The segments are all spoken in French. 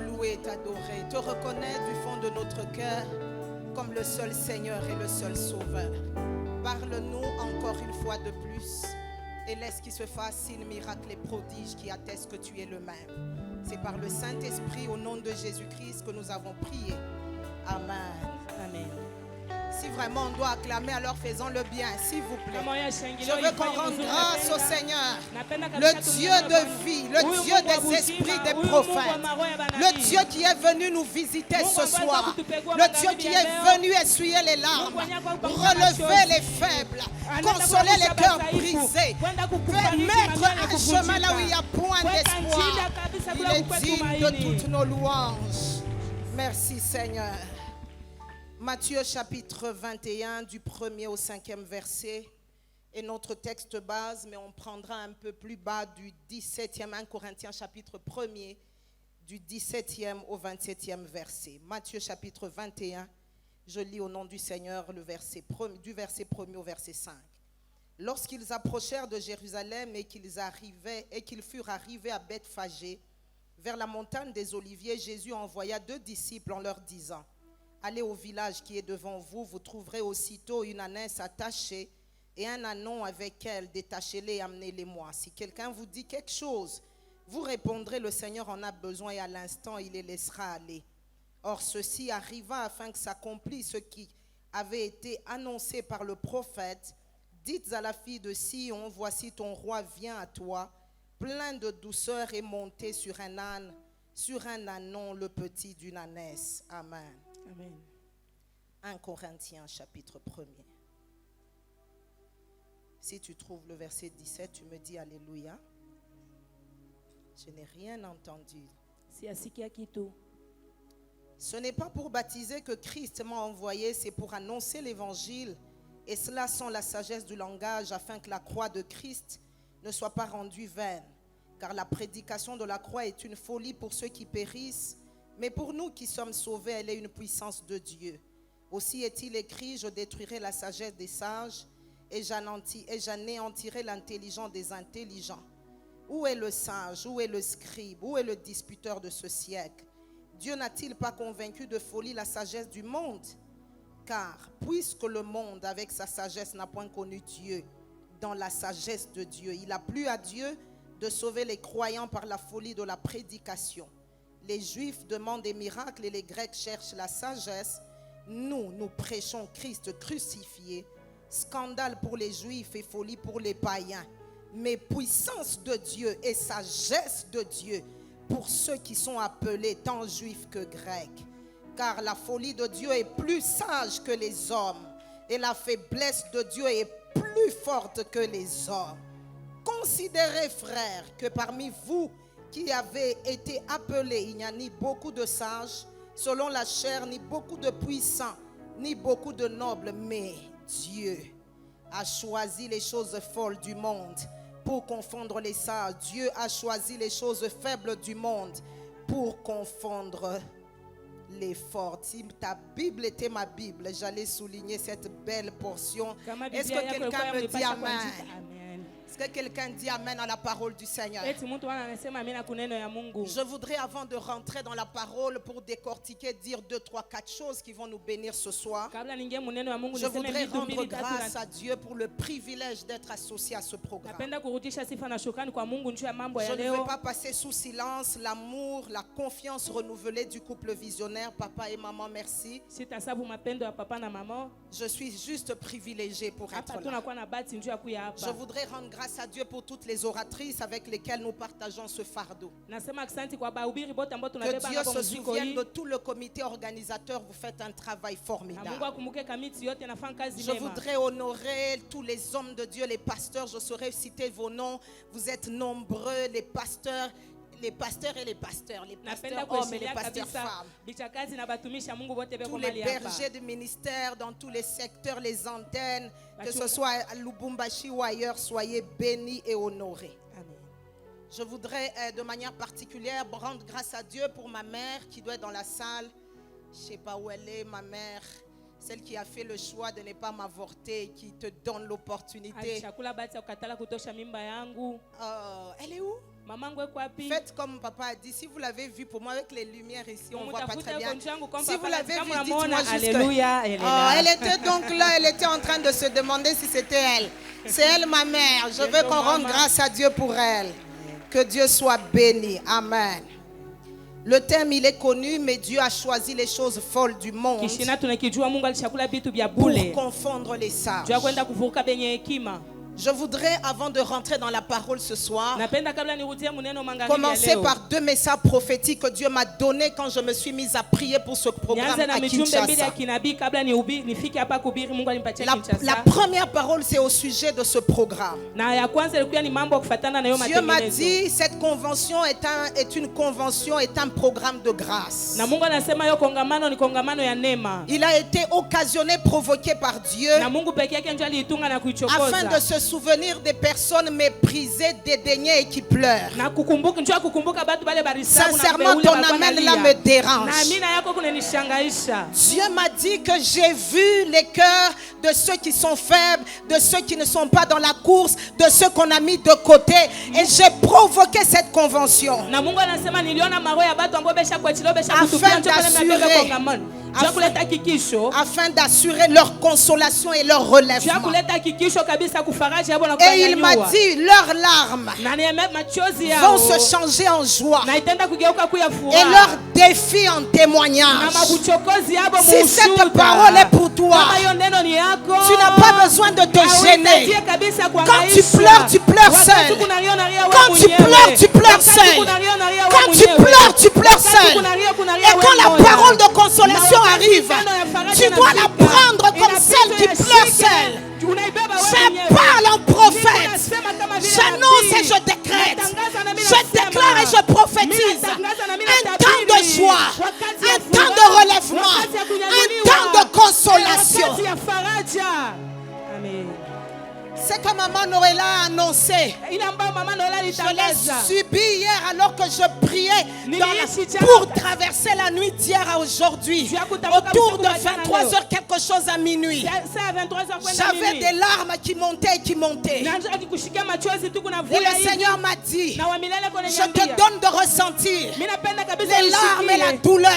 louer et t'adorer, te reconnaître du fond de notre cœur comme le seul Seigneur et le seul Sauveur. Parle-nous encore une fois de plus et laisse qu'il se fasse signes, miracles et prodiges qui attestent que tu es le même. C'est par le Saint-Esprit, au nom de Jésus-Christ, que nous avons prié. Amen. Amen. Si vraiment on doit acclamer, alors faisons-le bien, s'il vous plaît. Je veux qu'on rende grâce au Seigneur, le Dieu de vie, le Dieu des esprits des prophètes, le Dieu qui est venu nous visiter ce soir, le Dieu qui est venu essuyer les larmes, relever les faibles, consoler les cœurs brisés, permettre un chemin là où il n'y a point d'espoir. Il est digne de toutes nos louanges. Merci Seigneur. Matthieu chapitre 21 du 1er au 5e verset est notre texte base, mais on prendra un peu plus bas du 17e, 1 Corinthiens chapitre 1er, du 17e au 27e verset. Matthieu chapitre 21, je lis au nom du Seigneur le verset du verset 1er au verset 5. Lorsqu'ils approchèrent de Jérusalem et qu'ils furent arrivés à Bethphagée, vers la montagne des Oliviers, Jésus envoya 2 disciples en leur disant: allez au village qui est devant vous, vous trouverez aussitôt une ânesse attachée et un ânon avec elle, détachez-les et amenez-les-moi. Si quelqu'un vous dit quelque chose, vous répondrez: le Seigneur en a besoin, et à l'instant il les laissera aller. Or ceci arriva afin que s'accomplisse ce qui avait été annoncé par le prophète: dites à la fille de Sion, voici ton roi vient à toi, plein de douceur et monté sur un âne, sur un ânon, le petit d'une ânesse. Amen. Amen. 1 Corinthiens chapitre 1er. Si tu trouves le verset 17, tu me dis Alléluia. Je n'ai rien entendu. Ce n'est pas pour baptiser que Christ m'a envoyé, c'est pour annoncer l'évangile, et cela sans la sagesse du langage, afin que la croix de Christ ne soit pas rendue vaine. Car la prédication de la croix est une folie pour ceux qui périssent, mais pour nous qui sommes sauvés, elle est une puissance de Dieu. Aussi est-il écrit: je détruirai la sagesse des sages et j'anéantirai l'intelligence des intelligents. Où est le sage? Où est le scribe? Où est le disputeur de ce siècle? Dieu n'a-t-il pas convaincu de folie la sagesse du monde? Car puisque le monde avec sa sagesse n'a point connu Dieu, dans la sagesse de Dieu, il a plu à Dieu de sauver les croyants par la folie de la prédication. Les Juifs demandent des miracles et les Grecs cherchent la sagesse. Nous prêchons Christ crucifié, scandale pour les Juifs et folie pour les païens, mais puissance de Dieu et sagesse de Dieu pour ceux qui sont appelés tant Juifs que Grecs. Car la folie de Dieu est plus sage que les hommes, et la faiblesse de Dieu est plus forte que les hommes. Considérez, frères, que parmi vous qui avez été appelés, il n'y a ni beaucoup de sages selon la chair, ni beaucoup de puissants, ni beaucoup de nobles, mais Dieu a choisi les choses folles du monde pour confondre les sages. Dieu a choisi les choses faibles du monde pour confondre les fortes. Si ta Bible était ma Bible, j'allais souligner cette belle portion. Est-ce que quelqu'un me dit Amen? Est-ce que quelqu'un dit Amen à la parole du Seigneur? Je voudrais, avant de rentrer dans la parole, pour décortiquer, dire 2, 3, 4 choses qui vont nous bénir ce soir. Je voudrais rendre grâce à Dieu pour le privilège d'être associé à ce programme. Je ne veux pas passer sous silence l'amour, la confiance renouvelée du couple visionnaire. Papa et maman, merci. Je suis juste privilégié pour être là. Je voudrais rendre grâce à Dieu pour toutes les oratrices avec lesquelles nous partageons ce fardeau. Que Dieu se souvienne de tout le comité organisateur. Vous faites un travail formidable. Je voudrais honorer tous les hommes de Dieu, les pasteurs. Je saurais citer vos noms. Vous êtes nombreux, les pasteurs et les pasteurs, les pasteurs hommes et les pasteurs femmes. Tous les bergers du ministère dans tous les secteurs, les antennes, que ce soit à Lubumbashi ou ailleurs, soyez bénis et honorés. Amen. Je voudrais de manière particulière rendre grâce à Dieu pour ma mère qui doit être dans la salle. Je ne sais pas où elle est, ma mère. Celle qui a fait le choix de ne pas m'avorter, qui te donne l'opportunité. Elle est où? Faites comme papa a dit. Si vous l'avez vu, pour moi, avec les lumières ici, on ne voit pas très bien. Si vous l'avez vu, dites-moi juste Alléluia, elle était donc là, elle était en train de se demander si c'était elle. C'est elle, ma mère. Je veux qu'on rende grâce à Dieu pour elle. Que Dieu soit béni. Amen. Le thème, il est connu, mais Dieu a choisi les choses folles du monde pour confondre les sages. Je voudrais, avant de rentrer dans la parole ce soir, commencer par 2 messages prophétiques que Dieu m'a donnés quand je me suis mise à prier pour ce programme à Kinshasa. La première parole, c'est au sujet de ce programme. Dieu m'a dit, cette convention est une convention, est un programme de grâce. Il a été occasionné, provoqué par Dieu, afin de se souvenir des personnes méprisées, dédaignées et qui pleurent. Sincèrement, ton amen là me dérange. Dieu m'a dit que j'ai vu les cœurs de ceux qui sont faibles, de ceux qui ne sont pas dans la course, de ceux qu'on a mis de côté, et j'ai provoqué cette convention afin d'assurer leur consolation et leur relèvement. Et il m'a dit, leurs larmes vont se changer en joie et leurs défis en témoignage. Si cette parole est pour toi, tu n'as pas besoin de te gêner. Quand tu pleures seul. Quand tu pleures seul. Quand tu pleures seul. Et quand la parole de consolation arrive, tu dois la prendre comme celle qui pleure seule. Je parle en prophète. J'annonce et je décrète. Je déclare et je prophétise un temps de joie, un temps de relèvement, un temps de consolation. C'est que maman Noël a annoncé. Je l'ai subi hier alors que je priais pour traverser la nuit d'hier à aujourd'hui. Autour de 23h quelque chose à minuit. J'avais des larmes qui montaient et qui montaient. Et le Seigneur m'a dit, je te donne de ressentir les larmes et la douleur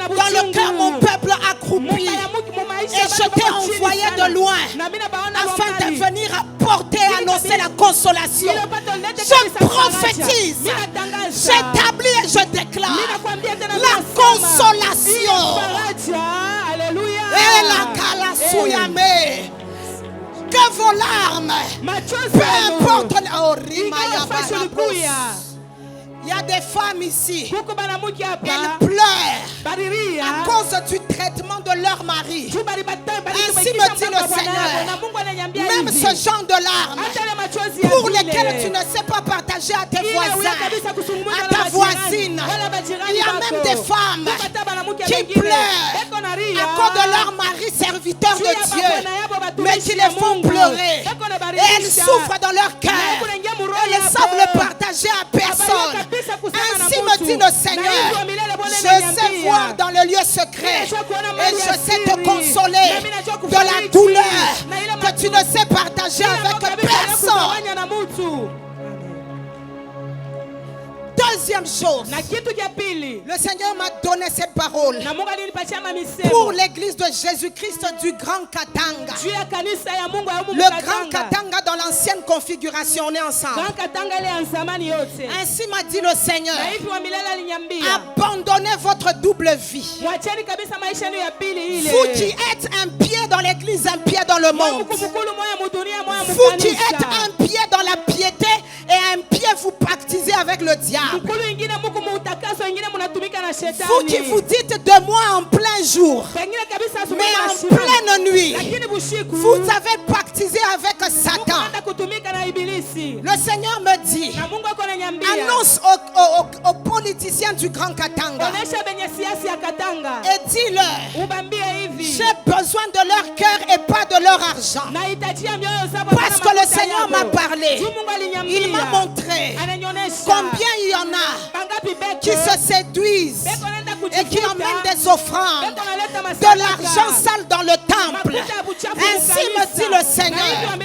dans le cœur mon peuple accroupi. Et je t'ai envoyé de loin afin de venir apporter et annoncer la consolation. Je prophétise, j'établis et je déclare la consolation. Et la kalasuyame. Que vos larmes, peu importe la il y a des femmes ici, elles pleurent à cause du traitement de leur mari. Ainsi me dit le Seigneur, même ce genre de larmes pour lesquelles tu ne sais pas partager à tes voisins, à ta voisine. Il y a même des femmes qui pleurent à cause de leur mari serviteur de Dieu, mais qui les font pleurer. Et elles souffrent dans leur cœur. Elles ne savent le partager à personne. Ainsi me dit le Seigneur, je sais voir dans le lieu secret et je sais te consoler de la douleur que tu ne sais partager avec personne. Deuxième chose, le Seigneur m'a donné cette parole pour l'église de Jésus-Christ du Grand Katanga. Le Grand Katanga dans l'ancienne configuration, on est ensemble. Ainsi m'a dit le Seigneur, abandonnez votre double vie. Vous qui êtes un pied dans l'église, un pied dans le monde. Vous qui êtes un pied dans la piété et un pied vous pactisez avec le diable. Vous qui vous dites de moi en plein jour, mais en pleine nuit, vous avez pactisé avec Satan. Le Seigneur me dit, annonce aux politiciens du Grand Katanga et dis-leur, j'ai besoin de leur cœur et pas de leur argent. Parce que le Seigneur m'a parlé, il m'a montré combien il y en a qui se séduisent et qui emmènent des offrandes, de l'argent sale dans le temple. Ainsi me dit le Seigneur,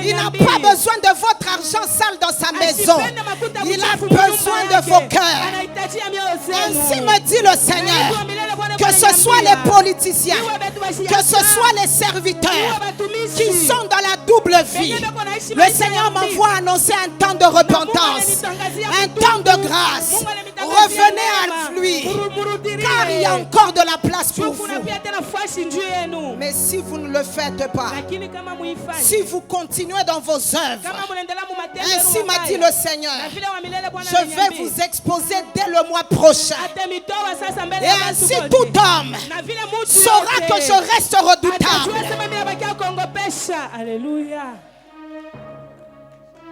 il n'a pas besoin de votre argent sale dans sa maison. Il a besoin de vos cœurs. Ainsi me dit le Seigneur, que ce soit les politiciens, que ce soit les serviteurs qui sont dans la double vie. Le Seigneur m'envoie annoncer un temps de repentance, un temps de grâce. Revenez à lui, car il y a encore de la place pour vous. Mais si vous ne le faites pas, si vous continuez dans vos œuvres, ainsi m'a dit le Seigneur, je vais vous exposer dès le mois prochain. Et ainsi tout homme saura que je reste redoutable. Alléluia.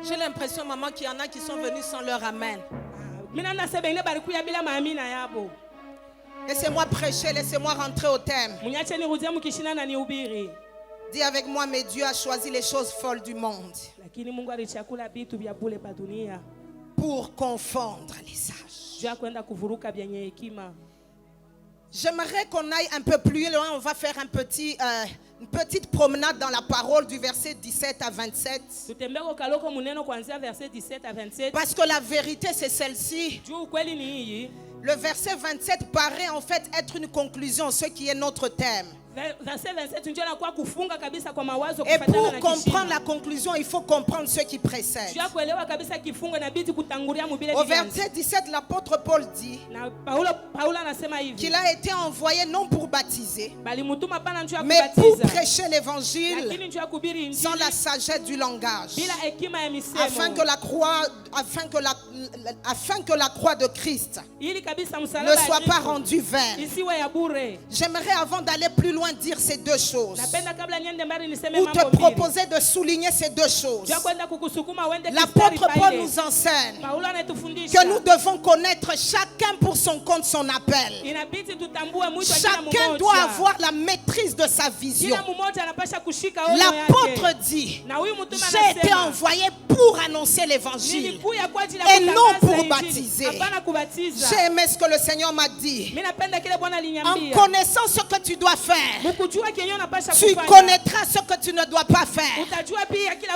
J'ai l'impression, maman, qu'il y en a qui sont venus sans leur amen. Laissez-moi prêcher, laissez-moi rentrer au thème. Dis avec moi, mais Dieu a choisi les choses folles du monde pour confondre les sages. J'aimerais qu'on aille un peu plus loin. On va faire une petite promenade dans la parole du verset 17 à 27. Parce que la vérité, c'est celle-ci. Le verset 27 paraît en fait être une conclusion, ce qui est notre thème. Et pour comprendre la conclusion, il faut comprendre ce qui précède. Au verset 17, l'apôtre Paul dit qu'il a été envoyé non pour baptiser, mais pour prêcher l'évangile sans la sagesse du langage, afin que la croix de Christ ne soit pas rendue vaine. J'aimerais, avant d'aller plus loin, dire ces deux choses, ou te proposer de souligner ces deux choses. L'apôtre Paul nous enseigne que nous devons connaître chacun pour son compte son appel. Chacun doit avoir la maîtrise de sa vision. L'apôtre dit, j'ai été envoyé pour annoncer l'évangile et non pour baptiser. J'ai aimé ce que le Seigneur m'a dit. En connaissant ce que tu dois faire, tu connaîtras ce que tu ne dois pas faire.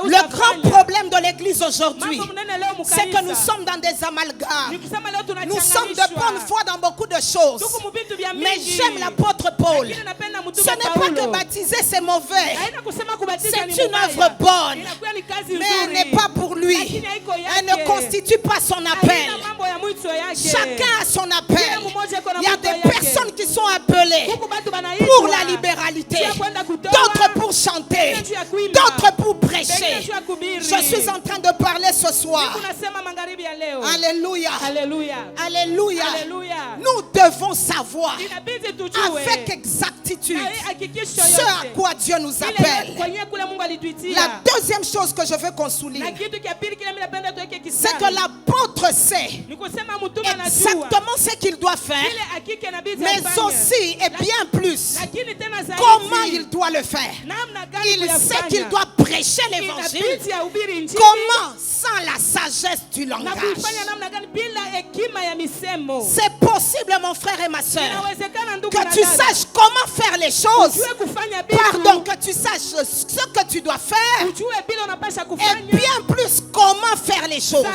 Le grand problème de l'église aujourd'hui, c'est que nous sommes dans des amalgames. Nous sommes de bonne foi dans beaucoup de choses. Mais j'aime l'apôtre Paul. Ce n'est pas que baptiser c'est mauvais. C'est une œuvre bonne. Mais elle n'est pas pour lui. Elle ne constitue pas son appel. Chacun a son appel. Il y a des personnes qui sont appelées pour la libéralité, d'autres pour chanter, d'autres pour prêcher. Je suis en train de parler ce soir. Alléluia. Alléluia. Nous devons savoir avec exactitude ce à quoi Dieu nous appelle. La deuxième chose que je veux qu'on souligne, c'est que l'apôtre sait exactement ce qu'il doit faire, mais aussi et bien plus comment il doit le faire. Il sait qu'il doit prêcher l'évangile. Comment? Sans la sagesse du langage. C'est possible, mon frère et ma soeur, que tu saches comment faire les choses. Pardon, que tu saches ce que tu dois faire. Et bien plus comment faire les choses.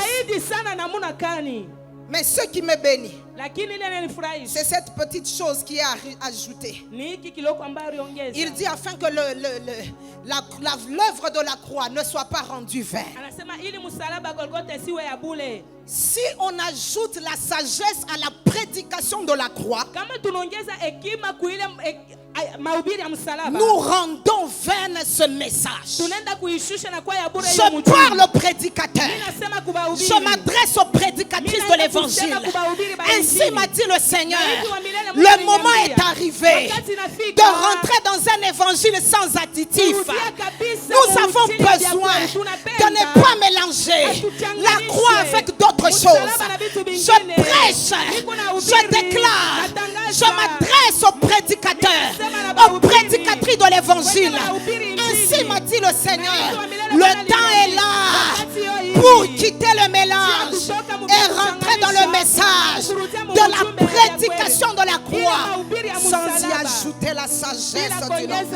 Mais ce qui me bénit, c'est cette petite chose qui est ajoutée. Il dit afin que l'œuvre de la croix ne soit pas rendue vaine. Si on ajoute la sagesse à la prédication de la croix, nous rendons vaine ce message. Je parle au prédicateur. Je m'adresse aux prédicatrices de l'évangile. Ainsi m'a dit le Seigneur. Le moment est arrivé de rentrer dans un évangile sans additif. Nous avons besoin de ne pas mélanger la croix avec d'autres choses. Je prêche, je déclare, je m'adresse aux prédicateurs, aux prédicatrices de l'évangile. Ainsi m'a dit le Seigneur. Le temps est là pour quitter le mélange et rentrer dans le message de la prédication de la croix. sans y ajouter la sagesse du langage.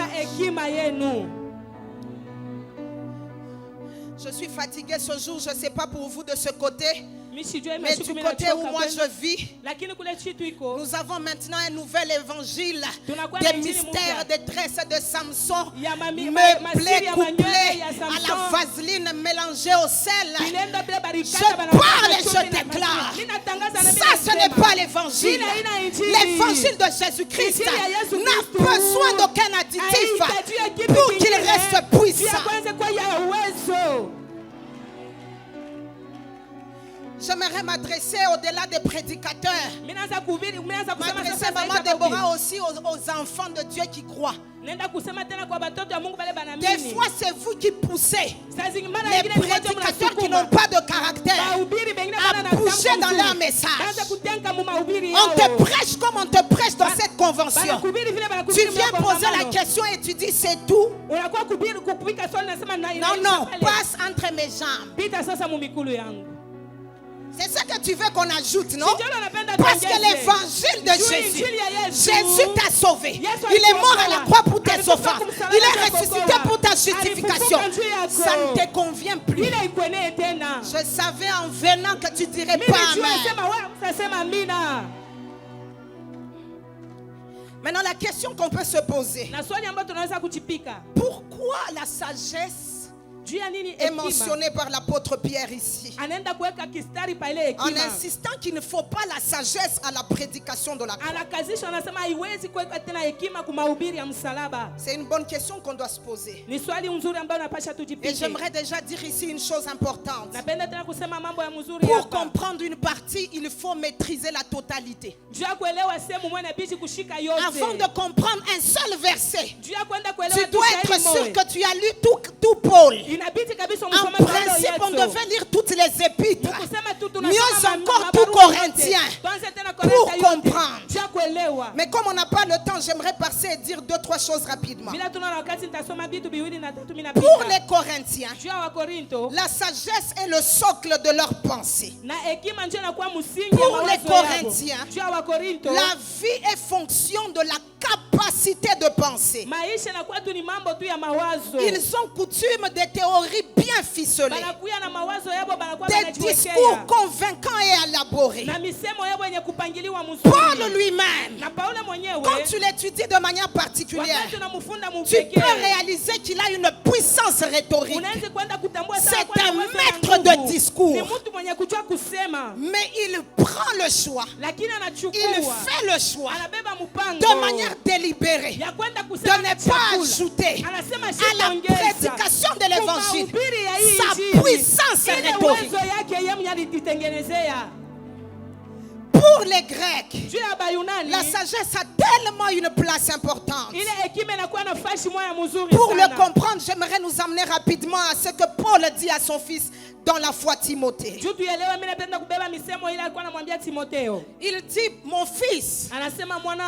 Je suis fatiguée ce jour, je ne sais pas pour vous de ce côté, mais du côté où moi je vis, nous avons maintenant un nouvel évangile des mystères, des tresses de Samson, meublé, couplé à la vaseline mélangée au sel. Je parle et je déclare, ça ce n'est pas l'évangile. L'évangile de Jésus-Christ n'a besoin d'aucun additif pour qu'il reste puissant. J'aimerais m'adresser au-delà des prédicateurs, m'adresser Maman Déborah aussi aux enfants de Dieu qui croient. Des fois c'est vous qui poussez les prédicateurs qui n'ont pas de caractère à bouger dans leur message. On te prêche comme on te prêche dans cette convention. Tu viens poser la question et tu dis c'est tout. Non, passe entre mes jambes. C'est ça que tu veux qu'on ajoute, non? Parce que l'évangile de Jésus, Jésus t'a sauvé. Il est mort à la croix pour tes offenses. Il est ressuscité pour ta justification. Ça ne te convient plus. Je savais en venant que tu dirais pas amen. Maintenant, la question qu'on peut se poser, pourquoi la sagesse est mentionné par l'apôtre Pierre ici, en insistant qu'il ne faut pas la sagesse à la prédication de la croix? C'est une bonne question qu'on doit se poser. Et j'aimerais déjà dire ici une chose importante. Pour comprendre une partie, il faut maîtriser la totalité. Avant de comprendre un seul verset, tu dois être sûr que tu as lu tout Paul. En principe, on devait lire toutes les épîtres, mieux encore tout Corinthiens, pour comprendre. Mais comme on n'a pas le temps, j'aimerais passer et dire 2-3 choses rapidement. Pour les Corinthiens, la sagesse est le socle de leur pensée. Pour les Corinthiens, la vie est fonction de la capacité de penser. Ils ont coutume des théories bien ficelées, des discours convaincants et élaborés. Paul lui-même, quand tu l'étudies de manière particulière, tu peux réaliser qu'il a une puissance rhétorique. C'est un maître de discours. Mais il prend le choix, il fait le choix de manière délibérée de ne pas ajouter à la prédication de l'évangile sa puissance rhétorique. Pour les Grecs, la sagesse a tellement une place importante. Pour le comprendre, j'aimerais nous amener rapidement à ce que Paul dit à son fils dans la foi Timothée. Il dit, mon fils,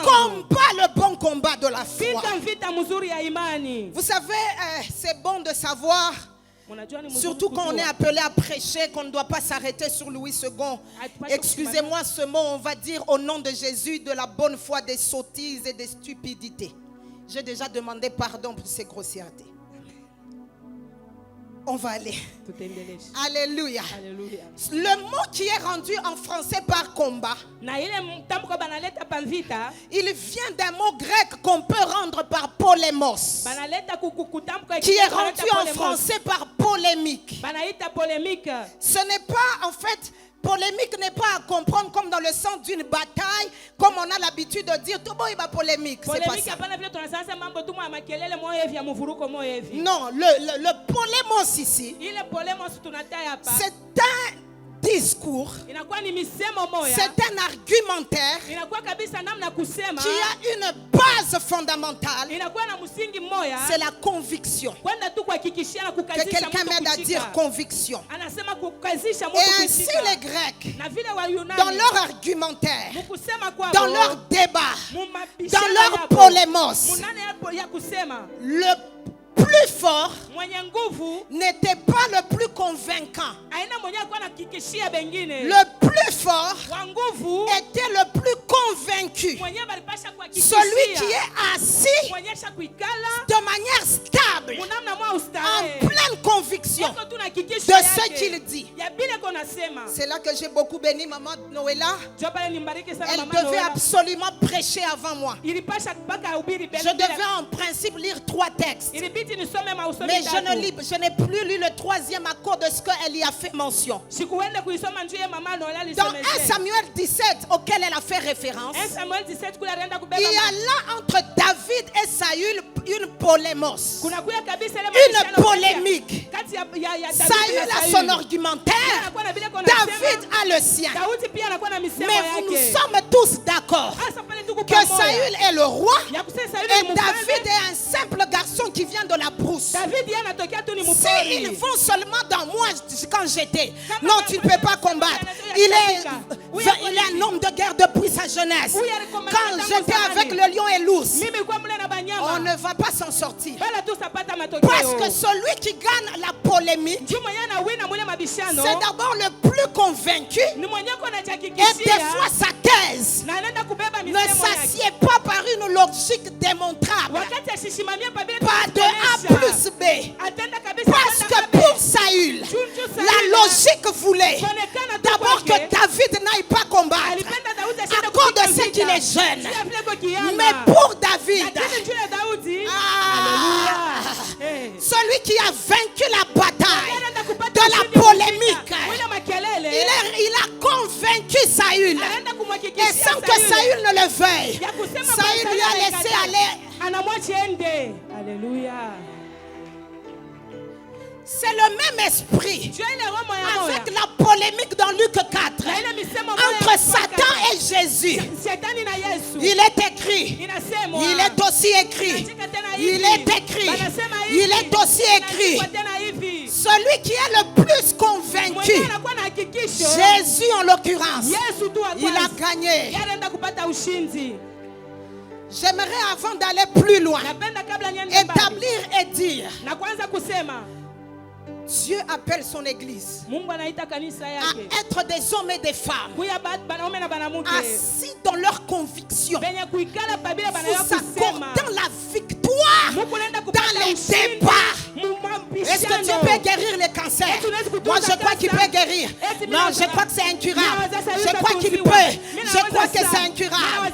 combat le bon combat de la foi. Vous savez, c'est bon de savoir, surtout quand on est appelé à prêcher, qu'on ne doit pas s'arrêter sur Louis II. Excusez-moi ce mot, on va dire au nom de Jésus, de la bonne foi, des sottises et des stupidités. J'ai déjà demandé pardon pour ces grossièretés. On va aller. Alléluia. Le mot qui est rendu en français par combat, il vient d'un mot grec qu'on peut rendre par polémos, qui est rendu en français par polémique. Ce n'est pas en fait... Polémique n'est pas à comprendre comme dans le sens d'une bataille, comme on a l'habitude de dire tout le monde est polémique. C'est pas ça. Non, le polémos ici, c'est un discours, c'est un argumentaire qui a une base fondamentale. C'est la conviction. Que quelqu'un m'aide à dire conviction. Et ainsi les Grecs, dans leur argumentaire, dans leur débat, dans leur polémos, le plus fort n'était pas le plus convaincant. Le plus fort était le plus convaincu convaincu, celui qui est assis de manière stable, en pleine conviction de ce qu'il dit. C'est là que j'ai beaucoup béni maman Noëlla. Elle devait absolument prêcher avant moi. Je devais en principe lire 3 textes. Mais je n'ai plus lu le 3e accord de ce qu'elle y a fait mention. Dans 1 Samuel 17, auquel elle a fait référence, il y a là entre David et Saül une polémos, une polémique. Saül a son argumentaire, David a le sien. Mais nous sommes tous d'accord que Saül est le roi et David est un simple garçon qui vient de la brousse. S'ils vont seulement dans moi quand j'étais, non, tu ne peux pas combattre. Il est un homme de guerre depuis sa jeunesse. Quand j'étais avec le lion et l'ours, on ne va pas s'en sortir. Parce que celui qui gagne la polémique, c'est d'abord le plus convaincu. Et des fois sa thèse ne s'assied pas par une logique démontrable. Pas de A plus B. Parce que pour Saül, la logique voulait d'abord que David n'aille pas combattre à cause de ce qu'il est jeune. Mais pour David, celui qui a vaincu la bataille de la polémique, il a convaincu Saül. Et sans que Saül ne le veuille, Saül lui a laissé aller. Alléluia. C'est le même esprit avec la polémique dans Luc 4 entre Satan et Jésus. Il est écrit, il est aussi écrit, il est écrit, il est aussi écrit. Celui qui est le plus convaincu, Jésus en l'occurrence, il a gagné. J'aimerais avant d'aller plus loin établir et dire: Dieu appelle son église à être des hommes et des femmes assis dans leurs convictions, vous accordant la victoire dans les débats. Est-ce que Dieu peut guérir les cancers? Moi je crois qu'il peut guérir. Non, je crois que c'est incurable. Je crois qu'il peut. Je crois que c'est incurable.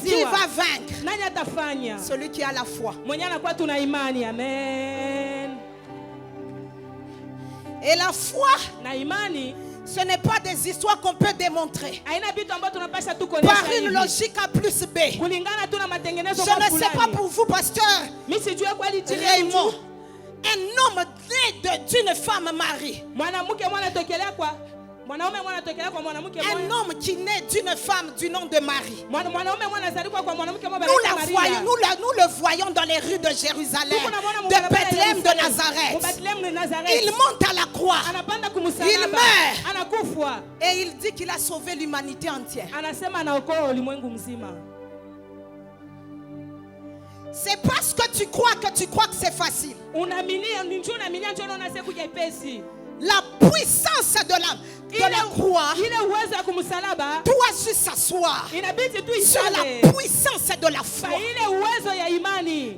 Qui va vaincre? Celui qui a la foi. Amen. Et la foi, ce n'est pas des histoires qu'on peut démontrer par une logique A plus B. Je ne sais pas pour vous, pasteur Raymond, un homme né d'une femme Marie, un homme qui naît d'une femme du nom de Marie, nous le voyons dans les rues de Jérusalem, de Bethléem, de Nazareth. Il monte à la croix, il meurt et il dit qu'il a sauvé l'humanité entière. C'est parce que tu crois que c'est facile. La puissance de la croix doit juste s'asseoir sur la puissance de la foi.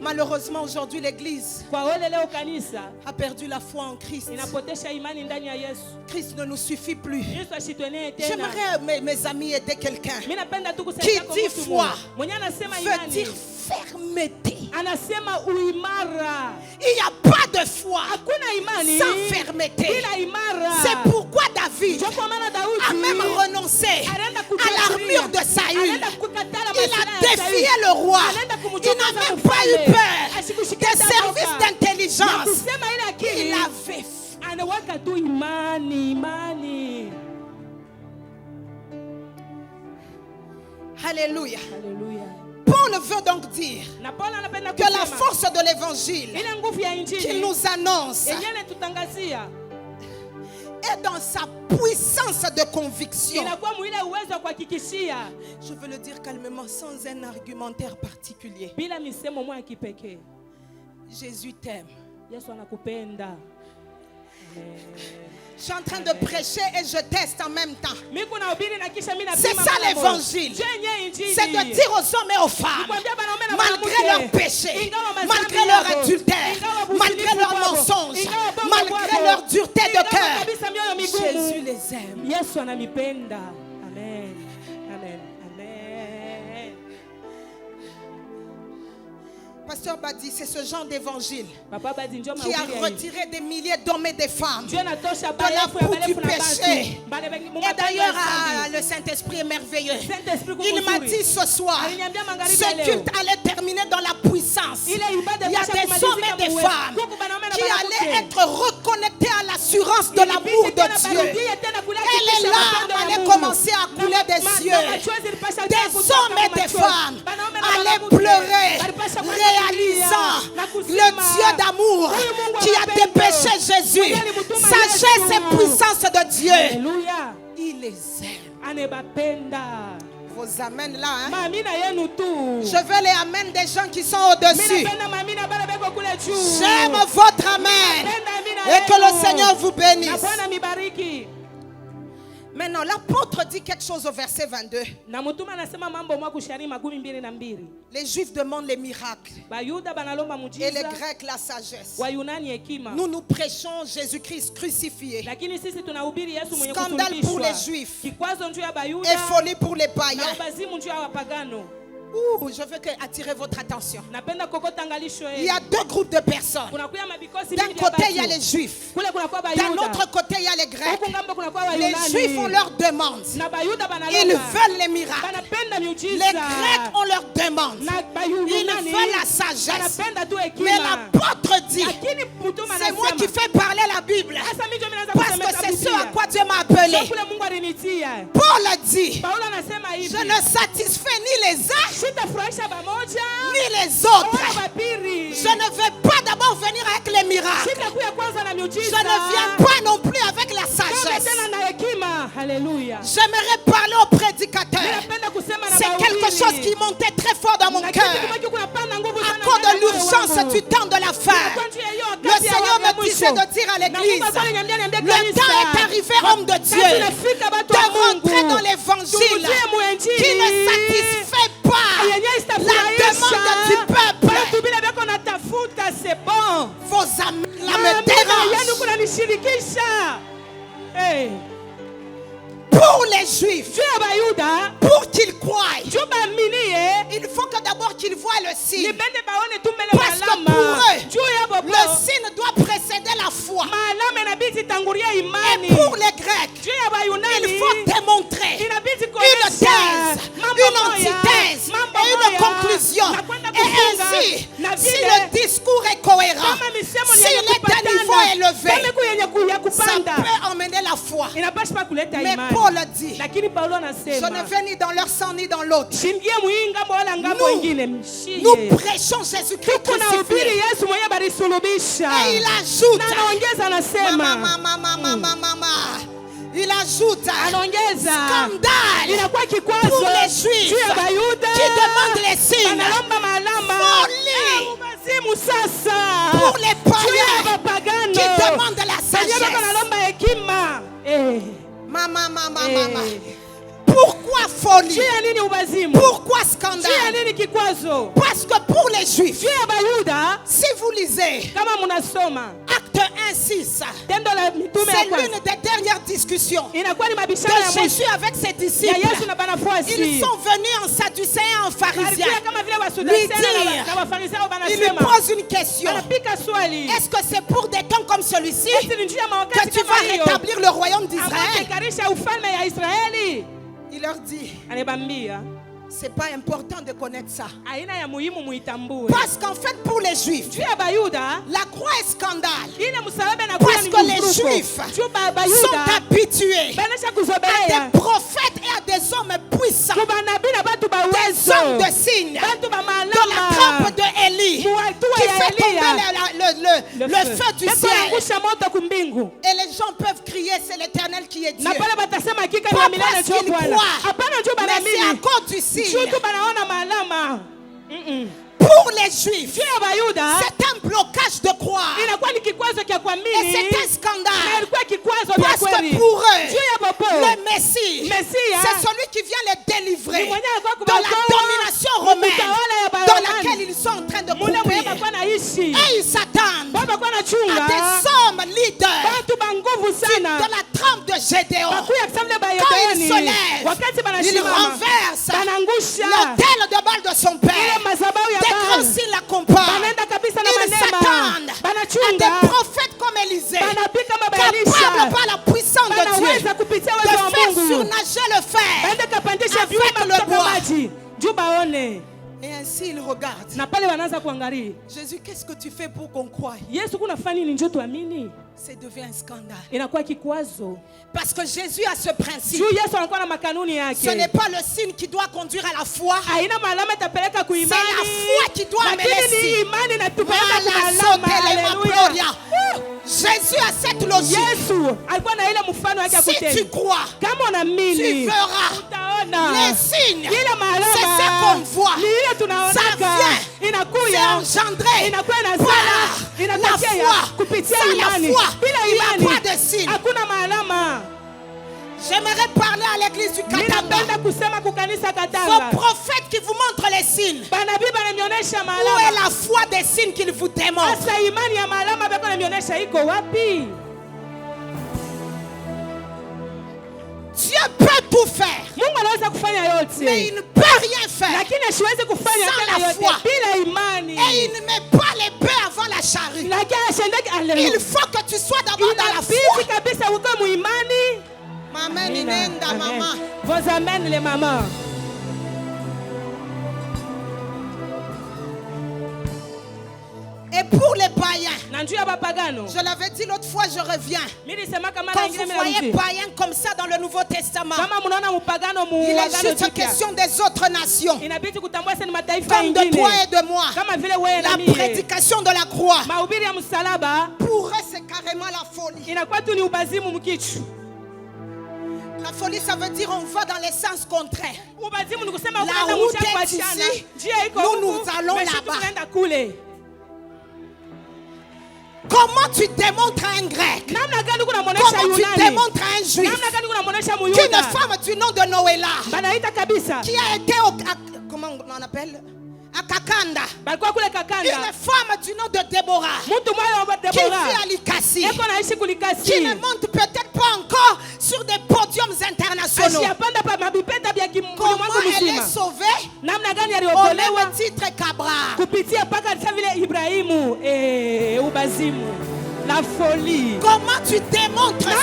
Malheureusement aujourd'hui l'église a perdu la foi en Christ. Christ ne nous suffit plus. J'aimerais mes amis aider quelqu'un qui dit foi veut dire fermeté. Il n'y a pas de foi sans fermeté. C'est pourquoi David a même renoncé à l'armure de Saül. Il a défié le roi. Il n'a même pas eu peur des services d'intelligence. Il avait foi. Alléluia. Paul veut donc dire que la force de l'évangile qu'il nous annonce est dans sa puissance de conviction. Je veux le dire calmement, sans un argumentaire particulier. Jésus t'aime. Je suis en train de prêcher et je teste en même temps. C'est ça l'évangile. C'est de dire aux hommes et aux femmes, malgré leurs péchés, malgré leur adultère, malgré leurs mensonges, malgré leur dureté de cœur, Jésus les aime. Amen. Amen. Pasteur Badi, c'est ce genre d'évangile qui a retiré des milliers d'hommes et de femmes de la boue du péché. Et d'ailleurs, le Saint-Esprit est merveilleux. Il m'a dit ce soir, ce culte allait terminer dans la puissance. Il y a des hommes et des femmes qui allaient être reconnectés à l'assurance de l'amour de Dieu. Et les larmes allaient commencer à couler des yeux. Des hommes et des femmes allaient pleurer, réalisant le Dieu d'amour qui a dépêché Jésus. Sagesse et puissance de Dieu. Il les aime. Vos amens là, hein? Je veux les amens des gens qui sont au-dessus. J'aime votre amen. Et que le Seigneur vous bénisse. Maintenant, l'apôtre dit quelque chose au verset 22. Les Juifs demandent les miracles et les Grecs la sagesse. Nous nous prêchons Jésus-Christ crucifié. Scandale pour les Juifs et folie pour les païens. Je veux attirer votre attention. Il y a deux groupes de personnes. D'un côté, il y a les Juifs. D'un autre côté, il y a les Grecs. Les Juifs, on leur demande. Ils veulent les miracles. Les Grecs, on leur demande. Ils veulent la sagesse. Mais l'apôtre dit, c'est moi qui fais parler la Bible. Parce que c'est ce à quoi Dieu m'a appelé. Paul dit, je ne satisfais ni les uns ni les autres. Je ne vais pas d'abord venir avec les miracles. Je ne viens pas non plus avec la sagesse. J'aimerais parler au prédicateur. C'est quelque chose qui montait très fort dans mon cœur. À cause de l'urgence du temps de la fin. Le Seigneur me disait de dire à l'église, le temps est arrivé, homme de Dieu, de rentrer dans l'évangile qui ne satisfait pas la demande du peuple. Vos amis là me dérangent. Pour les Juifs, pour qu'ils croient, il faut que d'abord qu'ils voient le signe. Parce que pour eux, le signe doit précéder la foi. Et pour les Grecs, il faut démontrer une thèse, une antithèse et une conclusion. Et ainsi, si le discours est cohérent, s'il est à niveau élevé, ça peut emmener la foi. Mais Paul dit, je ne vais ni dans leur sang ni dans l'autre. Nous prêchons Jésus-Christ crucifié. Et il ajoute, il ajoute scandale pour les Juifs qui demandent les signes. Folie pour les païens qui demandent la sagesse. Pourquoi folie? Pourquoi scandale? Parce que pour les Juifs, si vous lisez Acte 1:6, c'est l'une des dernières discussions de Jésus avec ses disciples. Ils sont venus en sadducéen et en pharisien lui dire, il lui pose une question. Est-ce que c'est pour des temps comme celui-ci que tu vas rétablir le royaume d'Israël? Il leur dit, c'est pas important de connaître ça. Parce qu'en fait, pour les Juifs, la croix est scandale. Parce que les Juifs sont habitués à des prophètes et à des hommes puissants, des hommes de signes, de la trempe de Élie qui fait tomber le feu du ciel. Et les gens peuvent crier, c'est l'Éternel qui est Dieu. Pas parce qu'ils croient, mais c'est à cause du signe. Pour les Juifs, c'est un blocage de croire. Et c'est un scandale. Parce Parce que pour eux, le Messie, c'est celui qui vient les délivrer de la domination romaine dans laquelle ils sont en train de couper. Et ils s'attendent à des hommes leaders de la trempe de Gédéon. Quand il se lève, il renverse l'autel de Baal de son père. Des grands signes l'accompagnent. Ils s'attendent à des prophètes comme Élisée, capables par la puissance de Dieu de faire surnager le fer avec le bois. Et ainsi il regarde. Jésus, qu'est-ce que tu fais pour qu'on croie? Ça devient un scandale. Parce que Jésus a ce principe. Ce n'est pas le signe qui doit conduire à la foi. C'est la foi qui doit amener le signe. Jésus a cette logique. Si tu crois, tu verras les signes. C'est ce qu'on voit. Ça vient. C'est engendré par la foi. Sans la foi, il n'y a pas de signe. J'aimerais parler à l'église du Katanga. Vos prophètes qui vous montrent les signes. Où est la foi des signes qu'ils vous démontrent? Dieu peut tout faire, mais il ne peut rien faire sans la foi. Et il ne met pas les bœufs avant la charrue. Il faut que tu sois d'abord dans la foi. Maman. Vos amènes les mamans. Et pour les païens, je l'avais dit l'autre fois, je reviens. Quand vous voyez païens comme ça dans le Nouveau Testament, il est juste question des autres nations, comme de toi et de moi. La prédication de la croix, pour eux c'est carrément la folie. La folie, ça veut dire on va dans les sens contraires. La route est ici, nous allons là-bas. Comment tu démontres à un grec? Comment tu démontres à un juif qu'une femme du nom de Noéla, qui a été comment on appelle? À Kakanda, une femme du nom de Déborah, qui vit à Likasi, qui ne monte peut-être pas encore sur des podiums internationaux. Comment elle est sauvée? Au même titre qu'Abraham. La folie. Comment tu démontres ça?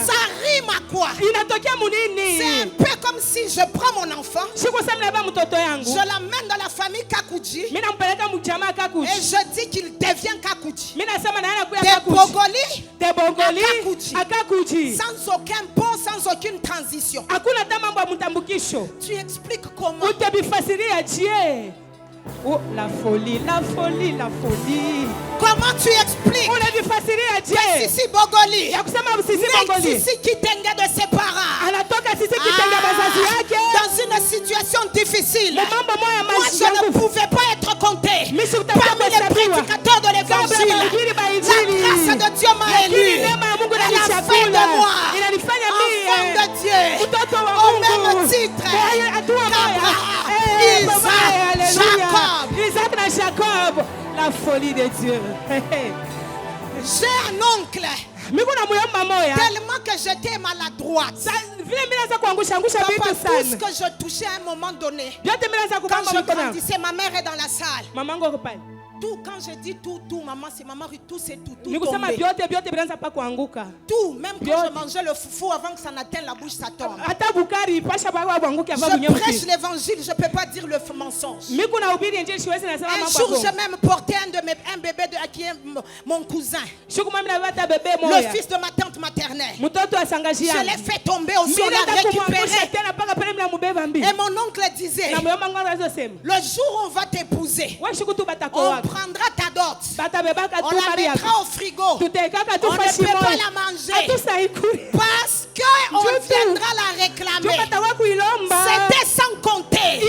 Ça rime à quoi? C'est un peu comme si je prends mon enfant, je l'amène dans la famille Kakuji, et je dis qu'il devient Kakuji. Des Bogoli à Kakuji. Sans aucun pont, sans aucune transition. Tu expliques comment? Oh, la folie. Comment tu expliques que Sissi Bogoli, Sissi Kitenge de ses parents, dans une situation difficile, moi je ne pouvais pas être compté parmi les prédicateurs de l'évangile. La grâce de Dieu m'a élu. Elle a fait de moi enfant de Dieu au même titre qu'Abraham, Jacob. La folie de Dieu. J'ai un oncle, tellement que j'étais maladroite. Papa, tout ce que je touchais à un moment donné, quand je grandissais, ma mère est dans la salle. Tout, quand je dis tout, maman, c'est maman, tout c'est tout tombé. Tout, même quand je mangeais le foufou avant que ça n'atteigne la bouche, ça tombe. Je prêche l'évangile, je ne peux pas dire le mensonge. Un jour, j'ai même porté un bébé qui est mon cousin, le fils de ma tante maternelle. Je l'ai fait tomber au sol, l'a récupéré. Et mon oncle disait, le jour où on va t'épouser, on prendra ta dot, on la mettra au frigo, on ne peut pas la manger parce qu'on viendra la réclamer. C'était sans compter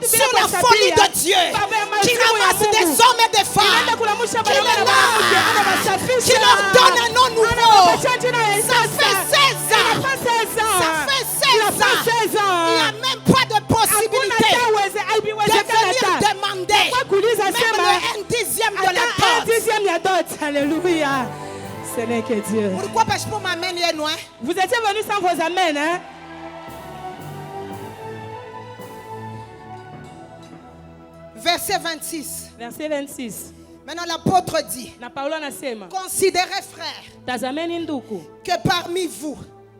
sur la folie de Dieu qui ramasse des hommes et des femmes, qui les lave Ce n'est que Dieu. Pourquoi parce que pour m'amène loin? Vous étiez venus sans vos amens, hein? Verset 26. Verset 26. Maintenant l'apôtre dit, Na Paulo anasema, considérez frères tazameni ndugu, que parmi vous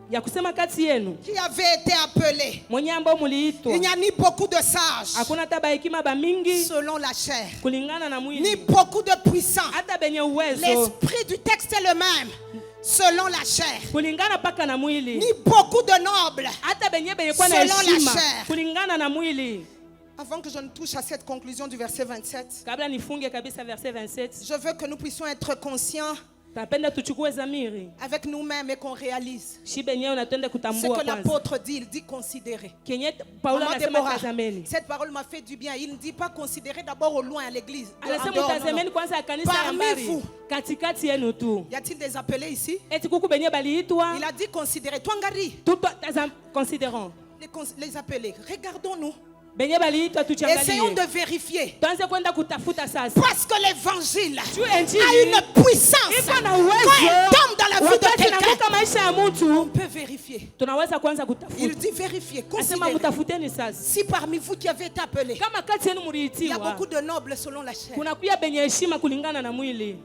ya kusema kati yenu qui avez été appelés, mwenye ambao muliitwa il n'y a ni beaucoup de sages hakuna hata bahekima ba mingi selon la chair, kulingana na ni mwili, beaucoup de puissants. hata benye uwezo L'esprit du texte est le même selon la chair, kulingana paka na mwili, ni beaucoup de nobles. hata benye kwa na Selon la heshima chair. kulingana na mwili. Avant que je ne touche à cette conclusion du verset 27, Kabla nifunge kabisa verset 27, je veux que nous puissions être conscients napenda tuchukue zamiri avec nous-mêmes et qu'on réalise shi benye unatende ce kutambua que kwanza l'apôtre dit. Il dit considérer. kenye Paulo Maman anasema Déborah, tazameni, cette parole m'a fait du bien. Il ne dit pas considérer d'abord au loin à l'église. En anasema dehors, non, tazameni non. kwanza kanisa ya Parmi mbali vous. katikati yenu tu. Y a-t-il des appelés ici? Eti kuku benye baliitwa Il a dit considérer. Toi, Ngari, tout considérons les appelés. Regardons-nous. benye baliitwa Essayons tuchangalie, de vérifier. tuanze kwenda kutafuta sasa Parce que l'évangile juu a injili une puissance. iko na Quand uwezo. elle tombe dans la vie de Wakati quelqu'un, nakuka maisha ya on mtu peut vérifier. tunaweza kwanza Il kutafuta. dit vérifier, Asema considérer. mtafuteni sasa, Si parmi vous qui avez été appelés, kama kati yenu il y a mliitiwa beaucoup de nobles selon la chair. kuna kuya benye heshima kulingana na mwili.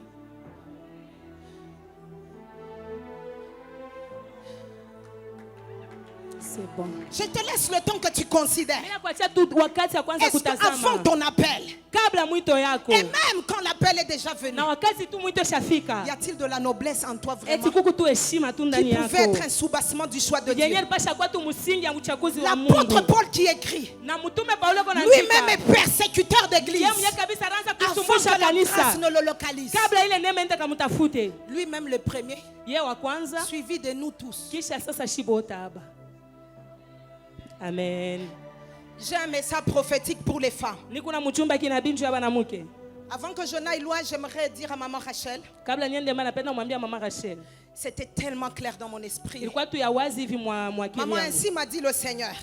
C'est bon. Je te laisse le temps que tu considères. Mimi nakuachia tu wakati ya kwanza Est-ce qu'avant kutazama ton appel, kabla mwito yako et même quand l'appel est déjà venu, na wakati tu mwito shafika, y a-t-il de la noblesse en toi eti vraiment kuku tu heshima tu ndani qui pouvait yako être un soubassement du choix de yenye Dieu? ilipasha kuwa tu msingi ya uchaguzi wa L'apôtre Mungu. Paul qui écrit, Na mtume Paulo kona lui-même est persécuteur d'église yeye mwenyewe kabisa anaanza avant kusumbusha que la grâce kanisa ne le localise. kabla ile neema ende kamtafute Lui-même le premier, yeye wa kwanza, suivi de nous tous. kisha sasa shibota haba. Amen. J'ai un message prophétique pour les femmes. Niko na mchumba kinabii juu ya banamuke. Avant que je n'aille loin, j'aimerais dire à maman Rachel, Kabla niende mbali, napenda kumwambia mama Rachel, c'était tellement clair dans mon esprit. ilikuwa tu ya wazi hivi mwa akili Maman, yangu. ainsi m'a dit le Seigneur.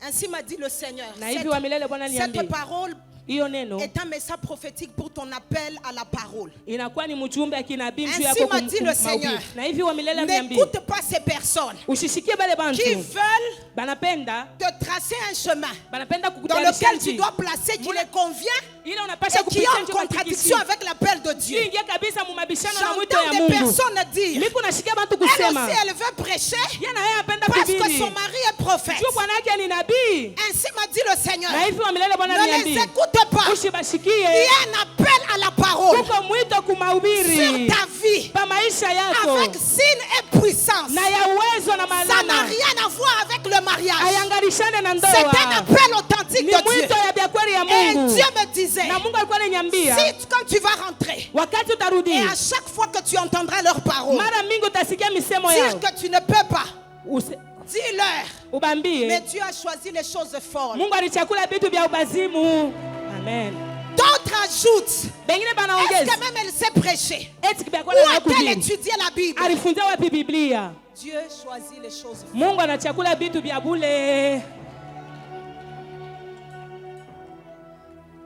Ainsi m'a dit le Seigneur. Na hivi wa milele Bwana Cette niambie, parole hiyo neno est un message prophétique pour ton appel à la parole. inakuwa ni mjumbe ya kinabii juu Ainsi yako m'a dit le Seigneur. Na hivi wa milele niambie, N'écoute pas ces personnes usishikie bale bantu qui veulent banapenda te tracer un chemin banapenda dans kukutayarisha lequel tu dois placer qui les convient ile unapasha et qui est kupitia en nje contradiction avec l'appel de Dieu. ingia kabisa mu mabishano na mwito ya J'entends des Mungu. personnes dire, Niko nasikia bantu elle kusema aussi elle veut prêcher yeye na yeye apenda parce que kuhubiri son mari est prophète. juu bwana yake ni nabii. Ainsi m'a dit le Seigneur. Na hivi wa milele Bwana Ne les niambie, écoute pas. Il y usibashikie a un appel à la parole kuko mwito kumahubiri sur ta vie pa maisha yako avec signe et puissance. na ya uwezo na Ça n'a malama rien à voir avec le mariage. ayangalishane na C'est un ndoa, appel authentique ni de Dieu. mwito ya vya kweli ya Et Mungu. Dieu me disait, Na Mungu alikuwa ananiambia si quand tu vas rentrer, wakati utarudi, et à chaque fois que tu entendras leurs paroles, mara mingi utasikia misemo dire yao, que tu ne peux pas, Use- dis-leur. ubambie Mais Dieu a choisi les choses folles. Mungu alichakula vitu vya ubazimu. Amen. D'autres ajoutent, Bengine est-ce banaongeza que même elle sait prêcher? eti kibakwa Où na a-t-elle kuhubiri, étudié la Bible? alifunza wapi Biblia? Dieu choisit les choses folles. Mungu anachakula vitu vya bule.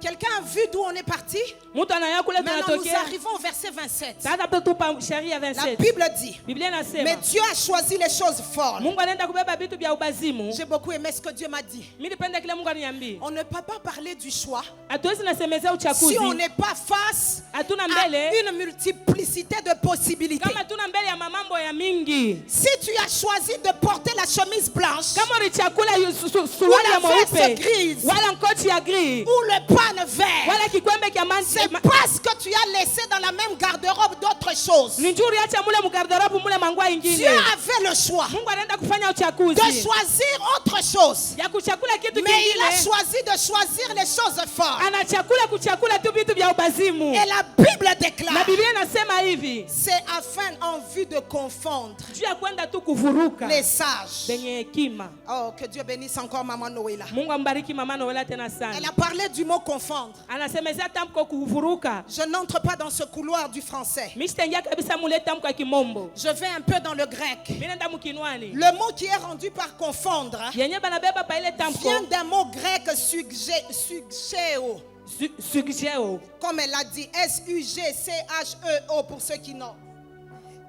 Quelqu'un a vu d'où on est parti? Mtu anaya kule Maintenant nous tunatokea. arrivons au verset 27. Sasa tutupa sheria La 27. Bible dit, Biblia mais inasema Dieu a choisi les choses folles. Mungu anaenda kubeba vitu vya ubazimu. J'ai beaucoup aimé ce que Dieu m'a dit. Mimi nipenda kile Mungu aliniambia. On ne peut pas parler du choix Hatuwezi nasemezea si uchaguzi. on n'est pas face Hatuna à mbele une multiplicité de possibilités. kama tuna mbele ya mamambo ya mingi. Si tu as choisi de porter la chemise blanche Kama ulichakula suruali ya Ou la veste mweupe grise. wala nkoti ya gris ou le pan vert, wala kikwembe kya c'est manzi, parce que tu as laissé dans la même garde-robe d'autres choses. ni njuri acha mule mgarderobu mule mangwa Dieu ingine. avait le choix Mungu anaenda kufanya de uchaguzi choisir autre chose. ya kuchakula kitu Mais il a kingine. choisi de choisir les choses fortes. Anachakula kuchakula tu vitu vya ubazimu. Et la Bible Na déclare, Biblia inasema hivi, c'est afin en vue de confondre juu ya kwenda tu kuvuruka les sages. benye hekima. Oh, que Dieu bénisse encore Maman Noéla. Mungu ambariki mama Noela tena Elle sana. a parlé du mot confondre. Anasemezea tamko kuvuruka. Je n'entre pas dans ce couloir du français. Mimi sitaingia kabisa mule tamko ya kimombo. Je vais un peu dans le grec. Mimi naenda mkinwani. Le mot qui est rendu par confondre Yenye banabeba pa ile tamko vient d'un mot grec sugéo, sugeo. comme elle a dit, S-U-G-C-H-E-O pour ceux qui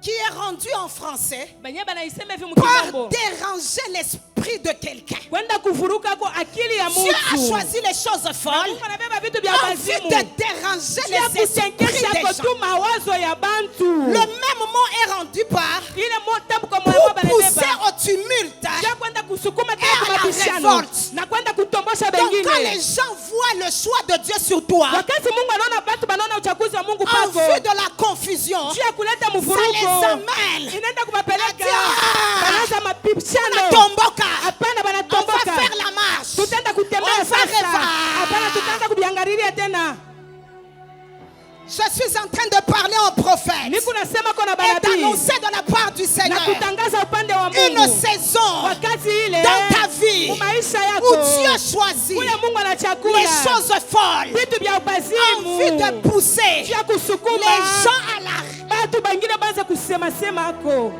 qui est rendu en français Banye banaisema hivi par mukimombo. déranger l'esprit de quelqu'un. Kwenda kuvuruka kwa akili ya Dieu a mtu. choisi les choses folles Mungu anabeba vitu vya en vue wazimu. de déranger Chia les esprits kutenkesha des kwa gens. tu mawazo ya bantu. Le même mot est rendu par Ile motabu kwa pour mwana pousser banabeba. au tumulte. Chia kwenda kusukuma Et tena à kwa la mabishano. révolte. Na kwenda kutombosha Donc quand les bengine. gens voient le choix de Dieu sur toi, Wakati Mungu anaona bantu banaona uchaguzi wa Mungu en vue pako. de la confusion, Chia kuleta ça les mvuruko. amène. Inaenda kubapeleka. Ah! Banaanza mapishano. Tomboka. Hapana On va banatomboka. faire la marche. Tutaenda kutembea On va sasa. revoir. Hapana tutaanza kubiangalilia tena. Je suis en train de parler en prophète Niko nasema kwa et banabii. d'annoncer de la part du Na Seigneur kutangaza upande wa une Mungu. saison Wakati ile dans ta vie mu maisha où yako. Dieu choisit Kule Mungu anachagua les choses folles vitu vya en ubazimu. vue de pousser Vya kusukuma les gens à la batu bangine banza kusema sema ako.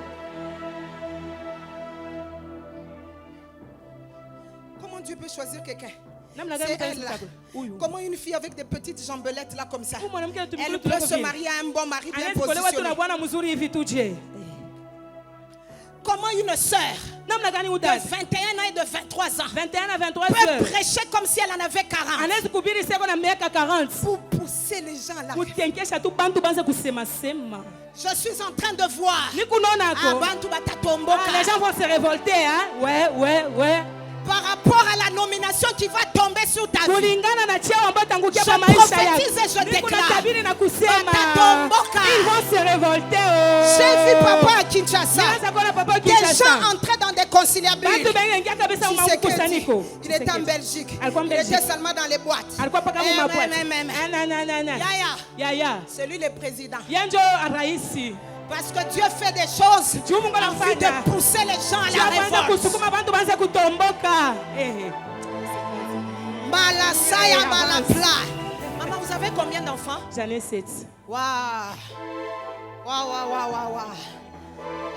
Comment Dieu peut choisir quelqu'un? Namna gani C'est mtu elle anaweza là. kuchagua? Huyu. Comment une fille avec des petites jambelettes là comme ça, Huyu mwanamke anatumia elle vitu peut vyako se vingi. marier à un bon mari bien Anaweza kuolewa tu na positionné? bwana mzuri hivi tuje. Comment une sœur Namna gani de udada? 21 ans et de 23 ans 21 à 23 peut heures. prêcher comme si elle en avait 40 Anaweza kuhubiri seko na miaka 40. pour pousser les gens à la révolte? Kutenkesha tu bantu banza kusema sema. Je suis en train de voir Niko naona ako. Abantu batatomboka Ah, les gens vont se révolter hein. Ouais. par rapport à la nomination qui va tomber sur ta vie. Kulingana na cheo ambayo tangukia Je kwa maisha prophétise et je yako. Niko déclare. natabiri na kusema. Batatomboka. Ils vont se révolter. Oh. J'ai vu papa à Kinshasa, Nilianza kuona papa des gens Kinshasa. entraient dans des conciliabules. Batu bengi ingia kabisa Si c'est que makusanyiko. il était en Belgique, Alikuwa il Belgique. était seulement dans les boîtes. Alikuwa paka mu mabwati. Na. Yaya, C'est c'est lui le président. Yenjo raisi. Parce que Dieu fait des choses Dieu Mungu en vue anafanya. de pousser les gens à Dieu la anaanza révolte. kusukuma bantu banze kutomboka. Malasaya malapla. Maman, vous avez combien d'enfants? J'en ai 7. Waouh.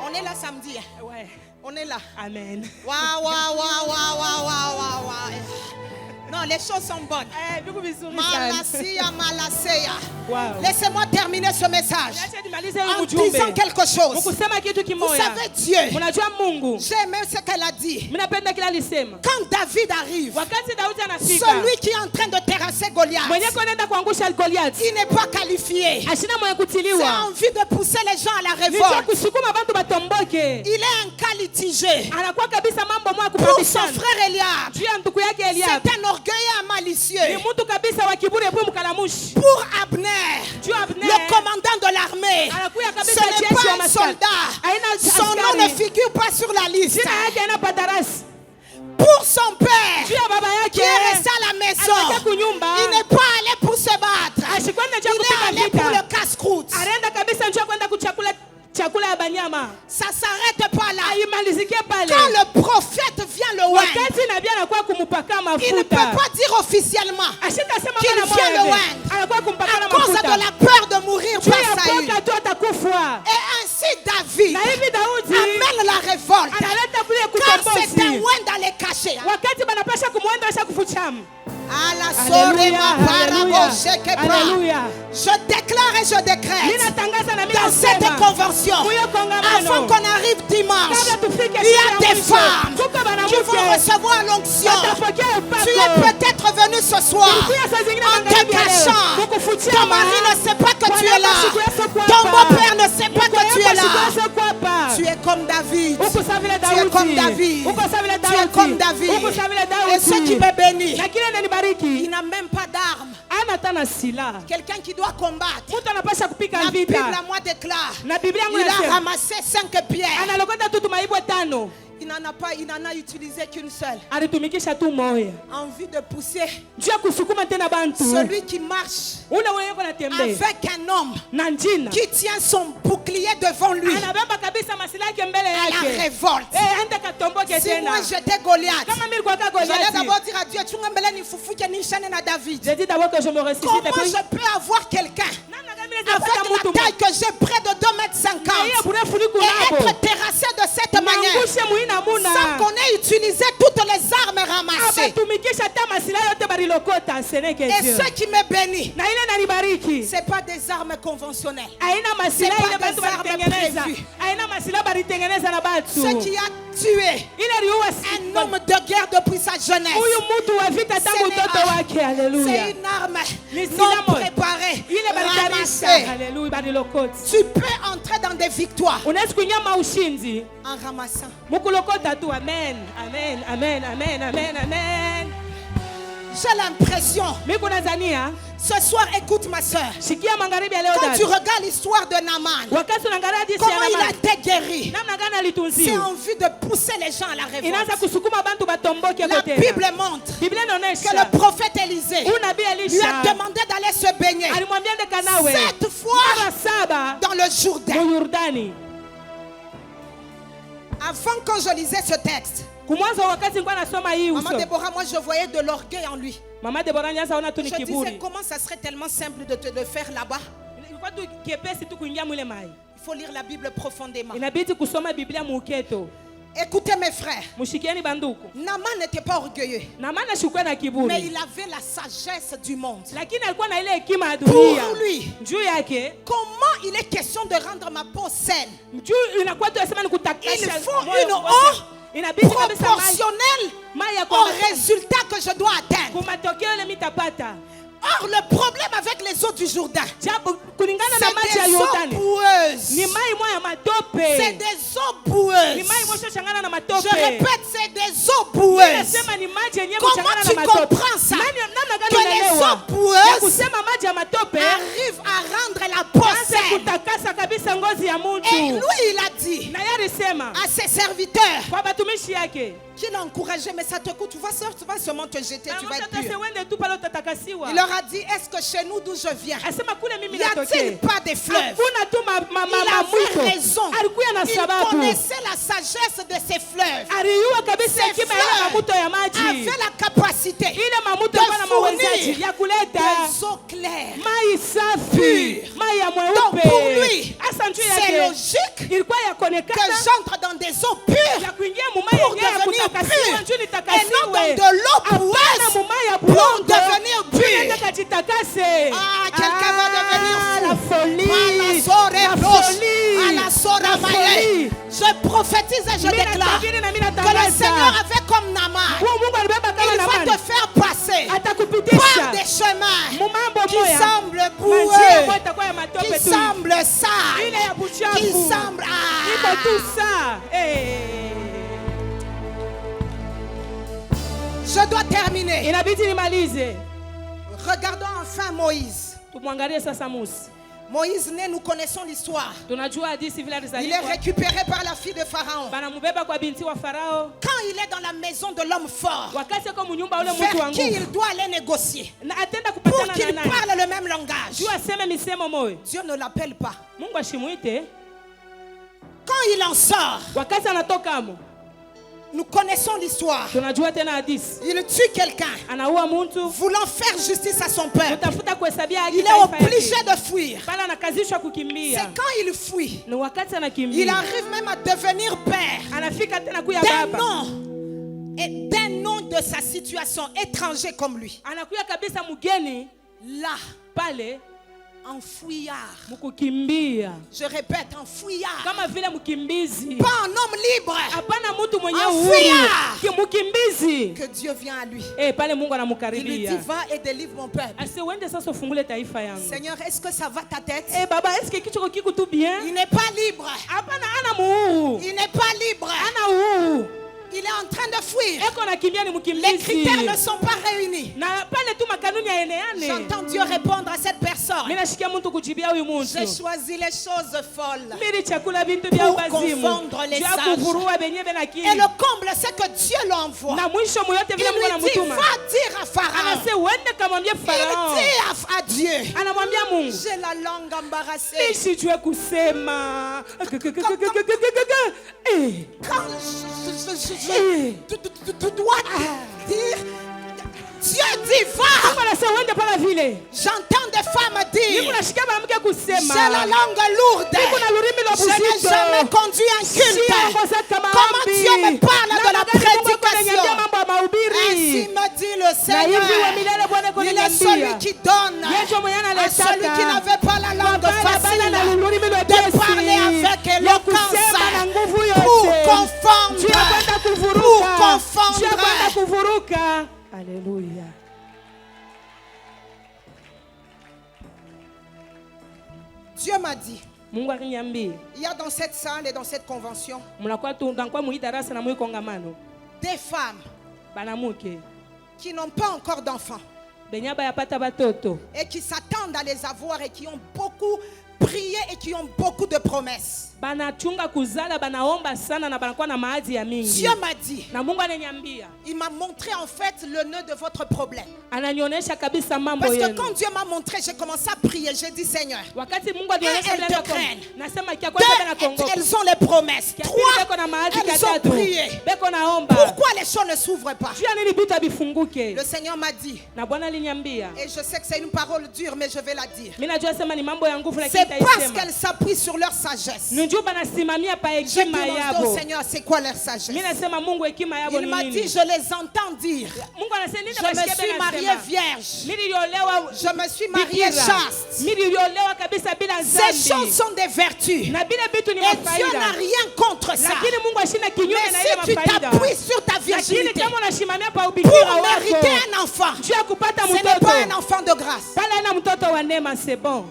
On est là samedi. Ouais. On est là. Amen. Waouh. Non, les choses sont bonnes. Biku vizuri sana. Malasia. Wow. Laissez-moi terminer ce message Acha nimalize en huu ujumbe. disant quelque chose. Mukusema kitu Vous kimoja. savez Dieu, Mnajua Mungu. j'ai aimé ce qu'elle a dit. Mimi napenda kila alisema. Quand David arrive, Wakati Daudi anafika. celui qui est en train de terrasser Goliath, Mwenye kwenda kuangusha Goliath. il n'est pas qualifié. Ashina mwenye C'est kutiliwa. envie de pousser les gens à la Nijua révolte. kusukuma bantu batomboke. Il est un cas litigé Anakuwa kabisa mambo mwa pour son kupabishana. frère Eliab. Juu ya ndugu yake Eliab. C'est un orgueilleux et malicieux. Ni mtu kabisa wa kiburi epu mkalamushi. Pour Abner, Juu Abner. le commandant de l'armée, Anakuya ce kabisa n'est jeshi wa pas un maskari. soldat. Haina Son nom ne askari. figure pas sur la liste. Jina yake haina padarasi. Pour son père, Juu ya baba qui yake. est resté à la maison, Anakuja kunyumba. il n'est pas allé pour se battre. Ashikwenda Il est allé kupiga pour vita. le casse-croûte. Anaenda kabisa njoo kwenda kuchakula chakula ya banyama. Ça s'arrête pas là. Haimalizike pale. Quand le prophète vient le oindre, Wakati nabii anakuwa kumupaka il ne peut mafuta. pas dire officiellement Ashitasema qu'il mwana vient le mwana. oindre Anakuwa kumpaka na à cause de mafuta. la peur de mourir Juu par ya Saül. boka tu atakufwa. Et ainsi David Na hivi Daudi amène la révolte. analeta vile Car c'est un kutombozi. oindre dans les cachets. Wakati banapasha kumwenda asha kufuchamu. À la soirée, ma parabo, Alléluia. je déclare et je décrète Ninatangaza na mimi dans cette nasema. convention, Muyo kongamano. avant qu'on arrive dimanche, Kabla tufike il y a siku ya des mwisho. femmes Kuko qui vont banamuke. recevoir l'onction. Watapokea upako. Tu es peut-être venu ce soir Ulikuya saa zingine en te magharibi ya leo. cachant. Kukufuchama. Ton mari ne sait pas que tu es là. Bwana bashikuya soko Ton hapa. beau-père ne sait pas que tu es là. Bashikuya soko hapa. Tu es comme David. Uko sawa vile Tu es Daudi. comme David. Uko sawa vile Tu es Daudi. comme David. Uko sawa vile Et ce qui Daudi. me bénit, Na kile nanibariki. il n'a même pas d'armes. Ana hata na silaha. Quelqu'un qui doit combattre. Mtu anapasha kupika La Bible vita. à moi déclare. Na Biblia yangu Il a inasema ramassé 5 pierres. analokota tu tumaibwe 5. Il n'en a utilisé qu'une seule. Alitumikisha tu moya. En vue de pousser Juu ya kusukuma tena bantu. celui qui marche Ule mwenye yuko anatembea. avec un homme Na njina. qui tient son bouclier devant lui Anabeba kabisa masilaha yake mbele à la yake. révolte. Enda katomboke Si tena. moi j'étais Goliath, Kama mimi nilikuwa kama j'allais Goliath. d'abord dire à Dieu, tu m'as mêlé ni foufou qui ni chaîne na David. J'ai dit d'abord que je me ressuscite et Comment puis je peux avoir quelqu'un namna gani mimi naweza kupata avec mtu la taille que j'ai près de 2,50 Na hiyo m burefu niko et nako. être terrassé de cette manière Mangushe muina muna. sans qu'on ait utilisé toutes les armes ramassées? Abatumikisha hata masilaha yote balilokota, ce n'est que Et Dieu. ce qui me bénit, Na ile nalibariki. ce n'est pas des armes conventionnelles. Aina masila C'est pas ile batu des armes balitengeneza. prévues. Aina masila balitengeneza na batu. Ce qui a tué Ile liuwa un homme de guerre depuis sa jeunesse, huyu mtu wa vita tangu utoto wake. c'est Haleluya. une arme Ni non silaha moja. préparée, Ile balitarisha. ramassée. Haleluya, balilokota. Tu peux entrer dans des victoires Unaweza kuingia maushindi en ramassant. mukulokota tu. Amen, amen, amen, amen, amen, amen. J'ai l'impression, Mimi nazania ce soir, écoute ma soeur, shikia magharibi ya leo quand tu dada. regardes l'histoire de Naaman, Wakati unaangalia hadithi comment ya il a Naamani, été guéri, namna gani c'est alitunziwa, en vue de pousser les gens à la inaanza révolte. kusukuma bantu batomboke La kote. Bible montre Biblia que inaonyesha le prophète Élisée huyu nabii lui a Elisha demandé d'aller se baigner alimwambia ndeka nawe 7 fois mara 7 dans le Jourdain. mu Yordani. Avant, quand je lisais ce texte, Kumwanzo wakati nilikuwa nasoma hii Maman uso, Déborah, moi je voyais de l'orgueil en lui. mama Deborah nyanza ona tu ni Je disais, kiburi. comment ça serait tellement simple de te le faire là-bas. Ilikuwa tu kiepesi tu kuingia mwile mai. Il faut lire la Bible profondément. Inabidi kusoma Biblia muuketo. Écoutez mes frères, Mushikieni banduku. Naaman n'était pas orgueilleux, Na maana shukua na mais kiburi. il avait la sagesse du monde. Lakini alikuwa na ile hekima ya dunia. Pour lui, Juu yake, comment il est question de rendre ma peau saine, juu inakuwa tu yasema ni kutakasha. il faut moyo une wote. eau Inabidi kabisa mai. proportionnelle Mai ya au kwa résultat que je dois atteindre. kumatokeo ile mitapata. Or, le problème avec les eaux du Jourdain, Japo kulingana na maji c'est ya des eaux Yordani. boueuses. Ni mai moya ya matope. C'est des eaux Ni boueuses. mai moja changana na Je matope. répète, c'est des eaux boueuses. Nasema ni maji yenyewe Comment kuchangana tu na matope. comprends ça? Namna Que gani les unaelewa? eaux boueuses Ya kusema maji ya matope arrivent à rendre la peau anza saine. kutakasa kabisa ngozi ya Et mtu. lui, il a dit Na yeye alisema à ses serviteurs kwa batumishi yake, qu'il a encouragé, mais ça te coûte, tu vas seulement te jeter, tu vas être Amotata pur. sewende tu pale utatakasiwa. Il leur a dit, est-ce que chez nous d'où je viens, Asema kule mimi n'y a-t-il natokea. pas des fleuves? Hakuna tu Il avait mwito. raison. Alikuwa na Il sababu. connaissait la sagesse de ces fleuves. Aliyua kabisa Ces hekima ya ile mamuto ya maji. avait la capacité Ile mamuto de ilikuwa na mawezaji fournir ya kuleta des eaux claires. mai safi, Pure. mai ya Donc pour lui, mweupe. Asa njuu c'est yake logique ilikuwa que yakonekana j'entre dans des eaux pures ya kuingia mumai pour yenyewe ya devenir kutakasiwa pur njuu et non dans nitakasiwe. de l'eau Hapana boueuse mumai ya pour bulongo devenir nenda pur. kajitakase. Ah, quelqu'un va devenir fou. La folie, À la soirée la blanche, folie, à la soirée la maillée. folie. Je prophétise et je Mimi déclare natabiri na mimi que le natangaza. Seigneur avait comme Naaman. Huyu Mungu alibeba kama Il va Naamani. te faire passer par Atakupitisha des chemins mumambo qui moya. semblent Manjia boueux, ambayo itakuwa ya matope qui tu. semblent Ile sales, ya buchafu. qui semblent... Iko Ah. tu saa. Je dois terminer. Inabidi nimalize. Regardons enfin Moïse. Tumwangalie sasa Musa. Moïse né, nous connaissons l'histoire. Tunajua hadithi vile Il est alizaliwa. récupéré par la fille de Pharaon. Banamubeba kwa binti wa Farao. Quand il est dans la maison de l'homme fort, Wakati ako munyumba ule mtu vers wa qui nguvu. il doit aller négocier, Na atenda pour kupatana na qu'il nani? parle le même langage, Juu aseme misemo moyo. Dieu ne l'appelle pas. Mungu ashimuite. Quand il en sort, Wakati anatoka amo. nous connaissons l'histoire. Tunajua tena hadithi. Il tue quelqu'un, Anaua mtu. voulant faire justice à son peuple. Utafuta kuhesabia haki Il est taifa obligé yake. de fuir. Pale anakazishwa C'est kukimbia. quand il fuit, Ni wakati il anakimbia. arrive même à devenir père Anafika tena kuya d'un baba. nom et d'un nom de sa situation étranger comme lui. Anakuya kabisa mgeni Là, pale en fouillard. mkukimbia. Je répète, en fouillard. Kama vile mkimbizi. Pas un homme libre. Hapana mtu mwenye En uhuru. fouillard. Mkimbizi. Que Dieu vient à lui. Pale Mungu Il lui dit, anamukaribia. va et délivre mon peuple. Ase uende sasa ufungule taifa yangu. Seigneur, est-ce que ça va ta tête? Baba, eske kichoko kiko tu bien? Il n'est pas libre. Hapana ana muhuru. Il n'est pas libre. Ana uhuru. Il est en train de fuir. Eko nakimbia ni Les mkimbizi. critères ne sont pas réunis. Na pale tu makanuni yaeneane. J'entends Dieu répondre à cette personne. Mimi nashikia mtu kujibia huyu mtu. J'ai choisi les choses folles. Mimi chakula bintu vya Pour ubazimu. confondre les Jua sages. kuvurua benye bena akili. Et le comble, c'est que Dieu l'envoie. Na mwisho moyote Il vile Mungu lui dit, anamtuma. va dire à Pharaon. Anase uende kamwambie Il Farao. dit à Dieu, Anamwambia Mungu. j'ai la langue embarrassée. Nisijue kusema. Quand tu dois dire, Dieu dit va. Anase uende pale J'entends des femmes dire, Niko nasikia mwanamke j'ai kusema. la langue lourde. Niko na lulimi Je n'ai lobuzito. jamais conduit un culte. Comment Dieu me parle de la prédication? Ainsi me dit le Seigneur. Il est celui qui donne à celui qui n'avait pas la langue facile de parler avec éloquence pour confondre. Alléluia. Dieu m'a dit, Mungu akiniambia, il y a dans cette salle et dans cette convention mnakuwa tu ndakuwa muidarasa na muikongamano des femmes banamuke qui n'ont pas encore d'enfants benya bayapata batoto et qui s'attendent à les avoir et qui ont beaucoup prié et qui ont beaucoup de promesses. banachunga kuzala banaomba sana na banakuwa na maadi ya mingi. Dieu m'a dit, Na Mungu ananiambia, il m'a montré en fait le nœud de votre problème. ananionyesha kabisa mambo Parce que yenu. quand Dieu m'a montré, j'ai commencé à prier. J'ai dit, Seigneur, Wakati Mungu alionyesha elles te craignent. nasema kia kwanza bana deux, Kongo. elles ont les promesses. Trois, elles ont prié. Beko naomba. Pourquoi les choses ne s'ouvrent pas? Jua nini bitu bifunguke. Le Seigneur m'a dit, Na Bwana aliniambia. et je sais que c'est une parole dure, mais je vais la dire. Mimi najua sema ni mambo ya nguvu lakini C'est parce taisema. qu'elles s'appuient sur leur sagesse. Ndio banasimamia pa Je hekima demande yabo. au Seigneur, c'est quoi leur sagesse? Mimi nasema Mungu hekima yabo Il ni m'a nini? dit, je les entends dire, Mungu anasema nini je me bashike suis mariée vierge. Mimi niliolewa Je me suis mariée chaste. Mimi niliolewa kabisa bila Ces dhambi. choses sont des vertus. Na bila bitu ni Et Dieu n'a mafaida. rien contre ça. Lakini Mungu ashina kinyume Mais na si ile tu mafaida. t'appuies sur ta Lakini virginité kama unasimamia pa pour ubikira mériter wako. un enfant, Juu ya kupata ce n'est mtoto. pas un enfant de grâce. Pala na mtoto wa neema c'est bon.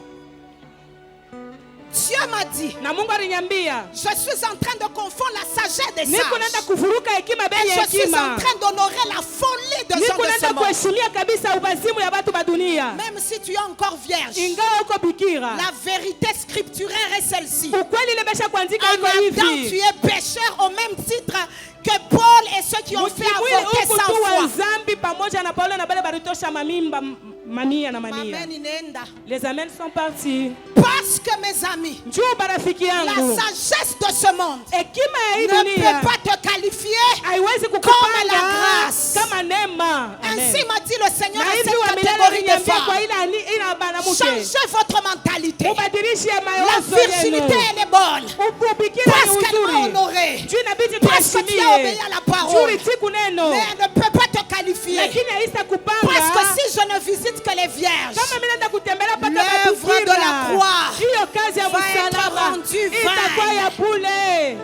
Dieu m'a dit, Na Mungu aliniambia, je suis en train de confondre la sagesse des niko naenda sages. kufuruka hekima Et bei je suis hekima. en train d'honorer la folie de gens Niko de ce naenda monde. kuheshimia kabisa ubazimu ya watu ba dunia. Même si tu es encore vierge, Ingawa uko bikira. la vérité scripturaire est celle-ci. Ukweli nimesha kuandika En iko Adam, tu hivi. es pécheur au même titre que Paul et ceux qui ont fait Mkimwili avorter huku sans tu wa foi. zambi pamoja na Paulo na bale balitosha mamimba mamia na mamia. Amen, inaenda. Les amens sont partis. Parce que mes amis, Njoo barafiki la yangu. sagesse de ce monde Hekima ya hii ne dunia peut pas te qualifier. haiwezi Comme kukupanga la grâce. kama neema. Ainsi m'a dit le Seigneur Na à hivi cette wa milele catégorie de aliniambia kwa femmes. ila banamuke. Changez votre mentalité. Ubadilishe La mawazo virginité, yenu. elle est bonne. Ubikira Parce ni qu'elle m'a uzuri. honorée. Juu inabidi Parce que tu as tuheshimie. obéi à la parole. Juu tiku neno. Mais elle ne peut pas te qualifier. Lakini haisa kupanga. Parce que si je ne visite que les vierges, Kama mimi naenda kutembelea paka l'œuvre de la croix hiyo kazi ya va être msalaba rendue itakuwa vaine. ya bure.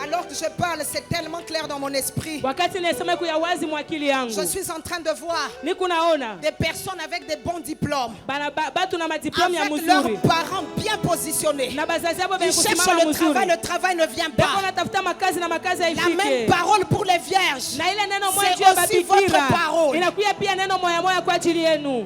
Alors que je parle, c'est tellement clair dans mon esprit. Wakati nasema kuya wazi mwakili yangu. Je suis en train de voir Niko naona des personnes avec des bons diplômes, batu na madiplome ya avec mzuri. leurs parents bien positionnés. Na bazazi yabo Ils cherchent le travail ne vient Beko pas. natafuta makazi na makazi La même haifike. parole pour les vierges. Na ile neno moja C'est juu ya aussi votre babikira. parole. Inakuya pia neno moja moja kwa ajili yenu.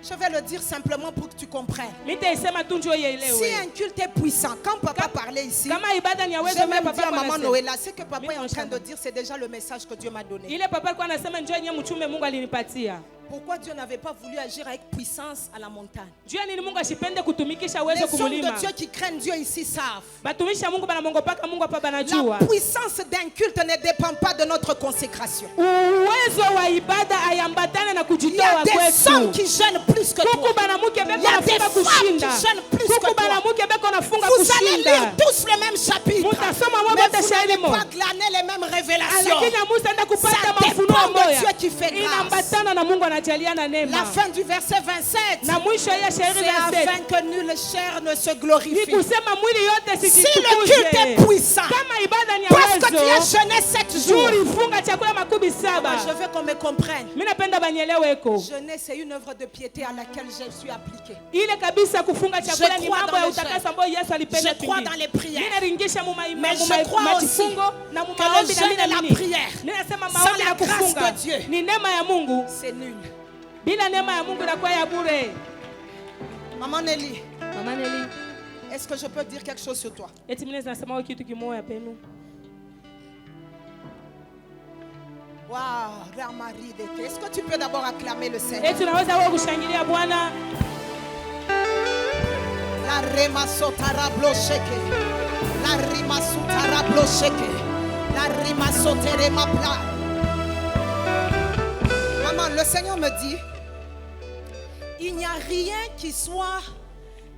Je vais le dire simplement pour que tu comprennes. Nitaisema tu njoo Si ielewe. un culte est puissant, quand papa parlait ici, Kama ibada ni ya je uwezo vais mimi même dire à papa maman anasema. Noëlla, ce que papa Mimi est en train nashamba. de dire, c'est déjà le message que Dieu m'a donné. Ile papa alikuwa anasema njoo yenyewe mchume Mungu alinipatia. Pourquoi Dieu n'avait pas voulu agir avec puissance à la montagne? Juu nini Mungu ashipende kutumikisha Les uwezo hommes kumulima. de Dieu qui craignent Dieu ici savent. Batumishi ya Mungu banamongopaka Mungu hapa banajua. La puissance d'un culte ne dépend pas de notre consécration. Uwezo wa ibada ayambatane na Il y a kujitoa des hommes kwetu. qui gênent plus que Kuku toi. banamuke Il beko y a des nafunga femmes kushinda. qui gênent plus que Kuku toi. banamuke beko nafunga Vous allez kushinda. lire tous le même chapitre. Mutasoma Mais wote vous n'allez shalimo. pas glaner les mêmes révélations. Lakini Musa enda kupata Ça mafunuo dépend de moya. Dieu qui fait grâce. Inambatana na Mungu anajalia na La neema. fin du verset 27, Na mwisho ya shairi c'est la afin que nulle chair ne se glorifie. ni kusema mwili yote Si le culte est sijitukuje. puissant, Kama ibada ni ya parce que tu as uwezo, jeûné 7 jours, juri funga chakula makumi saba. je veux qu'on me comprenne. Mimi napenda banyeleweko. Jeûner, c'est une œuvre de piété à laquelle je suis appliquée. Ile kabisa kufunga chakula ni crois mambo dans ya le utakaso jeûne. ambayo Yesu alipenda Je crois dans les prières. Mimi naringisha Mais je crois aussi majifungo na que maombi le na jeûne mimi et la naamini. prière, Ninasema sans maombi la na grâce kufunga de Dieu, ni neema ya Mungu. c'est nul. Bila neema ya Mungu inakuwa ya bure. Maman Nelly, Mama Nelly, est-ce que je peux dire quelque chose sur toi? eti mimi nasema wewe kitu kimoja penu. Waouh, Ramari Deke. Est-ce que tu peux d'abord acclamer le Seigneur? Eti unaweza wewe kushangilia Bwana. La Rema Sotara Blocheke. La Rima Sotara Blocheke. La rima sautere ma pla. Maman, le Seigneur me dit, il n'y a rien qui soit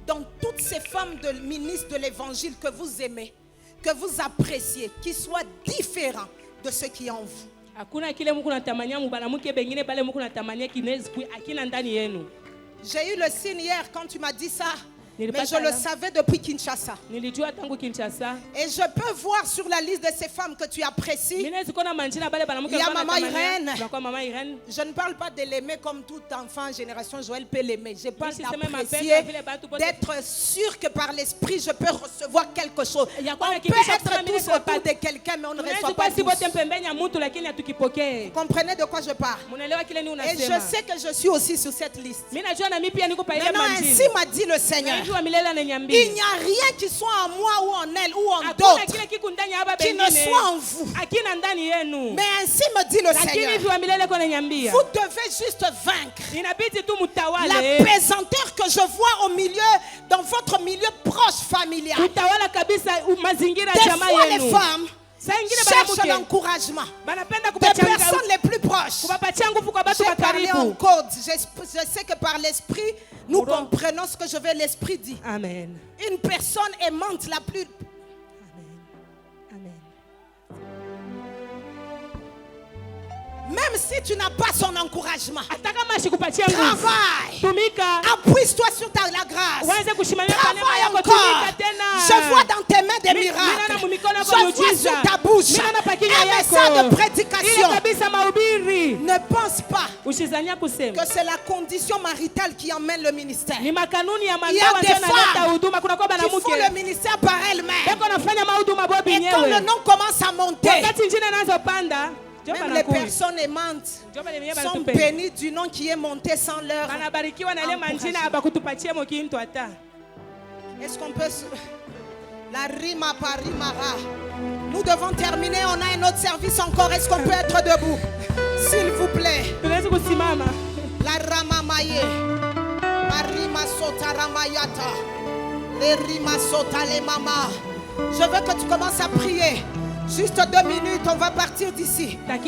dans toutes ces femmes de ministres de l'évangile que vous aimez, que vous appréciez, qui soit différent de ce qui est en vous. J'ai eu le signe hier quand tu m'as dit ça. Mais je le savais depuis Kinshasa. Et je peux voir sur la liste de ces femmes que tu apprécies. Il y a Maman Irène. Je ne parle pas de l'aimer comme tout enfant, génération Joël peut l'aimer. Je parle d'apprécier, d'être sûr que par l'esprit je peux recevoir quelque chose. On peut être tous autour de quelqu'un, mais on ne reçoit pas tous. Vous comprenez de quoi je parle? Et je sais que je suis aussi sur cette liste. Maintenant, ainsi m'a dit le Seigneur. Il n'y a rien qui soit en moi ou en elle ou en d'autres qui ne soit en vous. Mais ainsi me dit le Seigneur. Vous devez juste vaincre la pesanteur que je vois au milieu, dans votre milieu proche familial. Des fois les femmes cherchent l'encouragement des personnes les plus proches. J'ai parlé en code. Je sais que par l'esprit, nous comprenons ce que je veux l'esprit dit. Amen. Une personne aimante la plus... Amen. Même si tu n'as pas son encouragement, travaille. Appuie-toi sur la grâce. Travaille encore. Je vois dans tes mains des miracles. Je vois sur ta bouche un message de prédication. Ne pense pas que c'est la condition maritale qui emmène le ministère. Il y a des femmes qui font le ministère par elles-mêmes. Et quand le nom commence à monter, même les personnes aimantes sont bénies du nom qui est monté sans leur encouragement. Est-ce qu'on peut... La rima par rimara. Nous devons terminer. On a un autre service encore. Est-ce qu'on peut être debout? S'il vous plaît. La rama maye. La rima sota ramayata. Les rima sota les mama. Je veux que tu commences à prier. Juste 2 minutes, on va partir d'ici. Je veux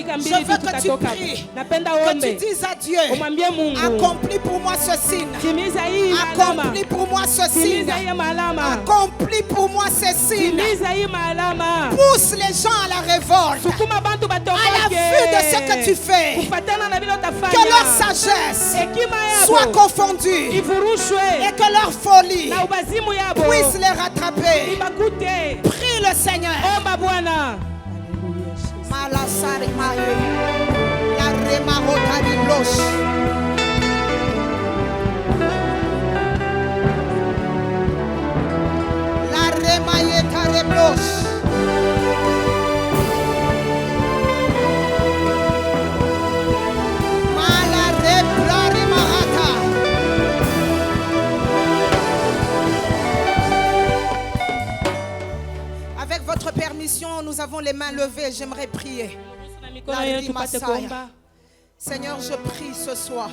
que tu pries, que tu dises à Dieu, accomplis pour moi ce signe. Accomplis pour moi ce signe. Accomplis pour moi ce signe. Pousse les gens à la révolte, à la vue de ce que tu fais. Que leur sagesse soit confondue et que leur folie puisse les rattraper. Prie le Seigneur. Malasari maye, la remarota di bloche. La remayeta de bloche. Mala replari marata. Avec votre permission, nous avons les mains levées. J'aimerais prier. Seigneur, je prie ce soir.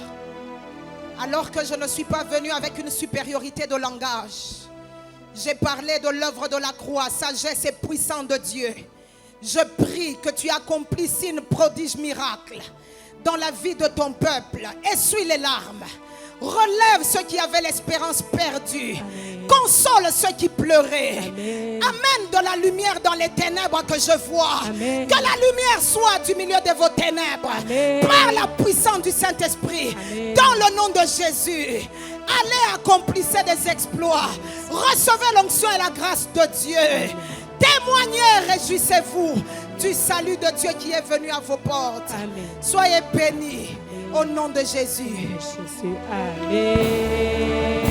Alors que je ne suis pas venu avec une supériorité de langage, j'ai parlé de l'œuvre de la croix, sagesse et puissance de Dieu. Je prie que tu accomplisses signes, prodiges, miracles dans la vie de ton peuple. Essuie les larmes. Relève ceux qui avaient l'espérance perdue. Amen. Console ceux qui pleuraient. Amen. Amène de la lumière dans les ténèbres que je vois. Amen. Que la lumière soit du milieu de vos ténèbres. Amen. Par la puissance du Saint-Esprit. Amen. Dans le nom de Jésus. Allez, accomplissez des exploits. Recevez l'onction et la grâce de Dieu. Amen. Témoignez, réjouissez-vous du salut de Dieu qui est venu à vos portes. Amen. Soyez bénis. Au nom de Jésus. Amen.